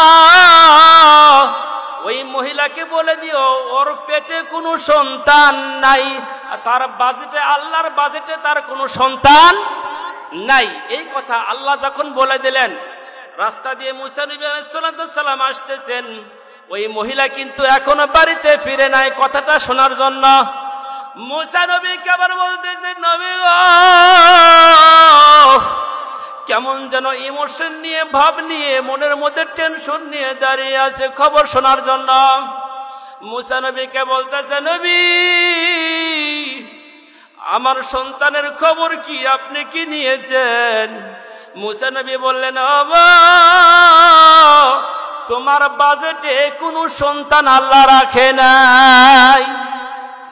ওই মহিলাকে বলে দিও ওর পেটে কোনো সন্তান নাই, তার বাজেটে আল্লাহর বাজেটে তার কোনো সন্তান নাই। এই কথা আল্লাহ যখন বলে দিলেন, রাস্তা দিয়ে মুসা নবী আলাইহিস সালাম আসতেছেন, ওই মহিলা কিন্তু এখনো বাড়িতে ফিরে নাই কথাটা শোনার জন্য। মুসা নবীকে আবার বলতেছেন নবী গো, কেমন যেন ইমোশন নিয়ে ভাব নিয়ে মনের মধ্যে টেনশন নিয়ে দাঁড়িয়ে আছে খবর শোনার জন্য। মুসা নবীকে বলতেছে নবী আমার সন্তানের খবর কি, আপনি কি নিয়েছেন? মুসা নবী বললেন তোমার বাজেটে কোনো সন্তান আল্লাহ রাখে নাই।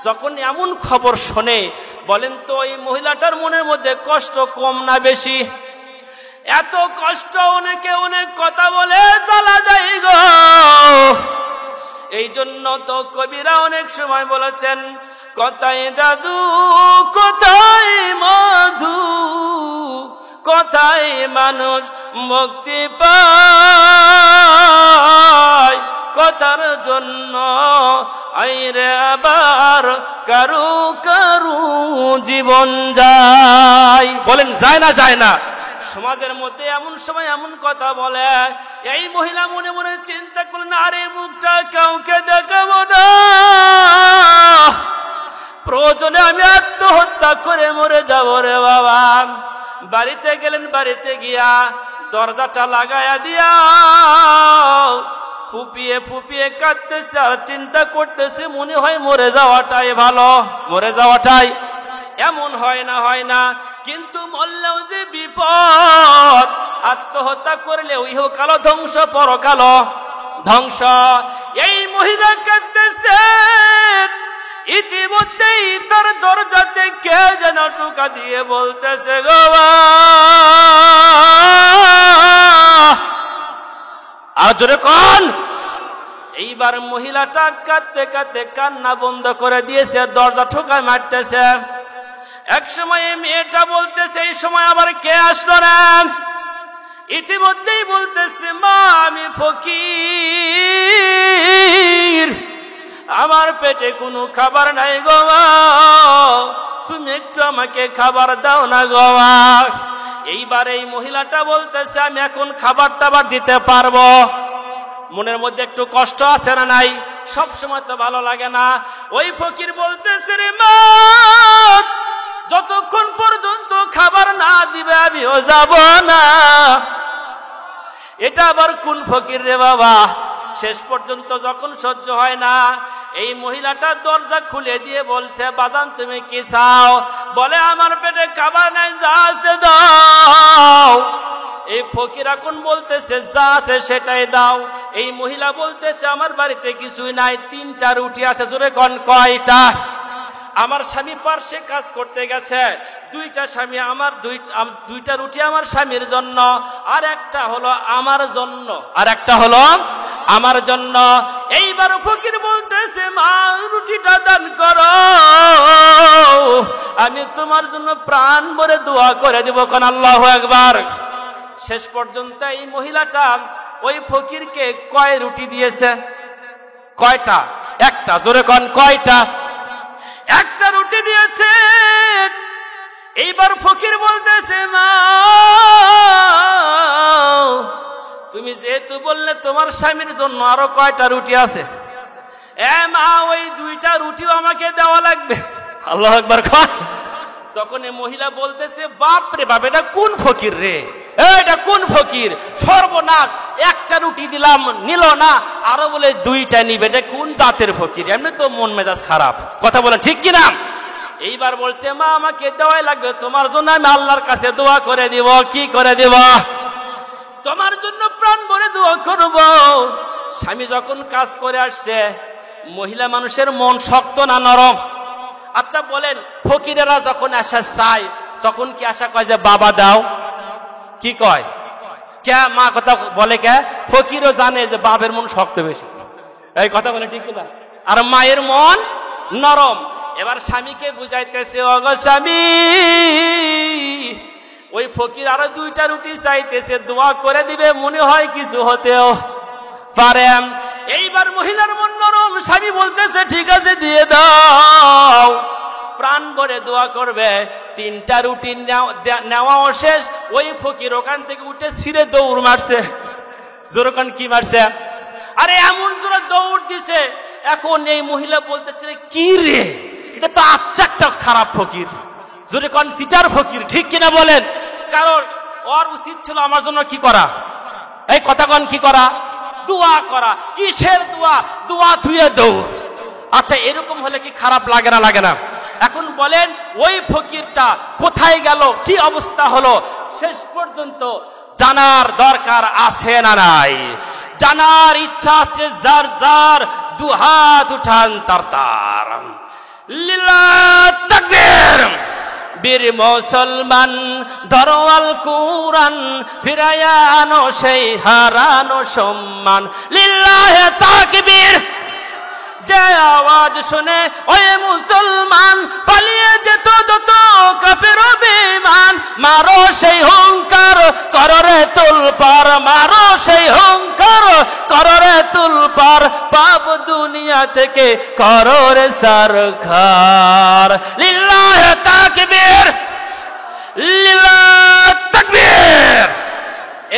যখন এমন খবর শোনে বলেন তো ওই মহিলাটার মনের মধ্যে কষ্ট কম না বেশি? এত কষ্ট, অনেকে অনেক কথা বলে জ্বালা যায় গো। এই জন্য তো কবিরা অনেক সময় বলেছেন কথায় জাদু কথায় মধু, কথায় মানুষ মুক্তি পায়, কথার জন্য আইরে আবার কারু কারু জীবন যায়। বলেন যায় না? যায় না? সমাজের মধ্যে এমন সময় এমন কথা বলে, এই মহিলা মনে মনে চিন্তা করলেন আরে মুখটা কাউকে দেখাবো না, প্রয়োজনে আমি আত্মহত্যা করে মরে যাবো রে বাবা। বাড়িতে গেলেন, বাড়িতে গিয়া দরজাটা লাগাইয়া দিয়া ফুপিয়ে ফুপিয়ে কাঁদতেছে আর চিন্তা করতেছে মনে হয় মরে যাওয়াটাই ভালো, মরে যাওয়াটাই। এমন হয় না, কিন্তু মরলেও যে বিপদ, আত্মহত্যা করলেও ইহকাল ধ্বংস পরকাল ধ্বংস। এই মহিলা কাঁদতেছে, ইতিমধ্যেই তার দরজাতে কে যেন টোকা দিয়ে বলতেছে গো আর জোরে কোন। এইবার মহিলাটা কাঁদতে কাঁদতে কান্না বন্ধ করে দিয়েছে, দরজা ঠোকা মারতেছে। এক সময় মেয়েটা বলতেছে এই সময় আবার কে আসলো না? ইতিমধ্যেই বলতেছে মা আমি ফকির, আমার পেটে কোনো খাবার নাই গো মা, তুমি একটু আমাকে খাবার দাও না গো মা। এইবার এই মহিলাটা বলতেছে আমি এখন খাবার টাবার দিতে পারবো। মনের মধ্যে একটু কষ্ট আছে না নাই? সব সময় তো ভালো লাগে না। ওই ফকির বলতেছে রে মা, যতক্ষণ পর্যন্ত খাবার না দিবে আমিও যাব না। এটা আবার কোন ফকির রে বাবা? শেষ পর্যন্ত যখন সহ্য হয় না, এই মহিলাটা দরজা খুলে দিয়ে বলছে বাজান তুমি কি চাও? বলে আমার পেটে খাবার নাই, যা আছে দাও। এই ফকির এখন বলতেছে যা আছে সেটাই দাও। এই মহিলা বলতেছে আমার বাড়িতে কিছুই নাই, 3টা রুটি আছে। জোরে কোন কয়টা? আমার স্বামী পার্শ্বে কাজ করতে গেছে, 2টা স্বামী আমার 2টা রুটি আমার স্বামীর জন্য, আর একটা হলো আমার জন্য, আর একটা হলো আমার জন্য। এইবার ফকির বলতেছে মা রুটিটা দান করো, আমি তোমার জন্য প্রাণ ভরে দোয়া করে দিব। কোন আল্লাহু আকবার। শেষ পর্যন্ত এই মহিলাটা ওই ফকিরকে কয় রুটি দিয়েছে? কয়টা? একটা। জোরে কোন কয়টা? একটা রুটি দিয়েছে। এইবার ফকির বলতেছে মা তুমি যেহেতু বললে তোমার স্বামীর জন্য আরো কয়টা রুটি আছে? মা ওই 2টা রুটিও আমাকে দেওয়া লাগবে। আল্লাহু আকবার। তখন এই মহিলা বলতেছে বাপ রে বাপ, এটা কোন ফকির রে? এটা কোন ফকির? সর্বনাশ, একটা রুটি দিলাম নিল না, আরো বলে 2টা নিবে। এটা কোন জাতের ফকির? এমনি তো মন মেজাজ খারাপ। কথা বলে ঠিক কিনা? এইবার বলছে মা আমাকে দেওয়াই লাগবে, তোমার জন্য আমি আল্লাহর কাছে দোয়া করে দিব। কি করে দিব? তোমার জন্য প্রাণ ভরে দোয়া করব। স্বামী যখন কাজ করে আসছে, মহিলা মানুষের মন শক্ত না নরম? আচ্ছা বলেন, ফকিরেরা যখন আশা চায় তখন কি আশা কয় যে বাবা দাও? কি কয়? কে মা কথা বলে কে? ফকিরও জানে যে বাবের মন শক্ত বেশি। এই কথা বলে ঠিক না? আর মায়ের মন নরম। এবার স্বামীকে বুঝাইতেছে ও গো স্বামী, ওই ফকির আরো 2টা রুটি চাইতেছে, দোয়া করে দিবে, মনে হয় কিছু হতেও পারে। এইবার মহিলার মন নরম, স্বামী বলতেছে ঠিক আছে দিয়ে দাও। প্রাণ ভরে দোয়া করবে। 3টা রুটি নেওয়া শেষ, ওই ফকির ওখান থেকে উঠে ছিঁড়ে দৌড় মারছে। যেরকম কি মারছে? আরে এমন জোরে দৌড় দিছে। এখন এই মহিলা বলতেছে কি রে, এটা তো আচ্ছা একটা খারাপ ফকির, জোরে কোন চিটার ফকির। ঠিক কিনা বলেন? কারণ ওর উচিত ছিল আমার জন্য কি করা? এই কথা কোন কি করা? দোয়া করা। কিসের দোয়া? দোয়া ধুয়ে দৌড়। আচ্ছা এরকম হলে কি খারাপ লাগে না? লাগে না? এখন বলেন ওই ফকিরটা কোথায় গেল, কি অবস্থা হলো? শেষ পর্যন্ত জানার দরকার আছে না নাই? জানার ইচ্ছা আছে যার যার, দুহাত উঠান তার তার। লিল্লাহ তাকবীর। বীর মুসলমান দরওয়াল কুরআন, ফিরায়া আনো সেই হারানো সম্মান। লিল্লাহ তাকবীর। যে আওয়াজ শুনে ওই মুসলমান পালিয়ে যেত যত কাফের বেঈমান, মারো সেই হুঙ্কার করো রে তুলপার, মারো সেই হুঙ্কার করো রে তুলপার, পাপ দুনিয়া থেকে করো রে সরকার। লিল্লাহ তাকবীর, লিল্লাহ তাকবীর।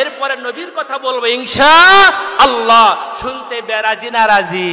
এরপরে নবীর কথা বলবো ইনশাআল্লাহ। শুনতে বেরাজি না রাজি?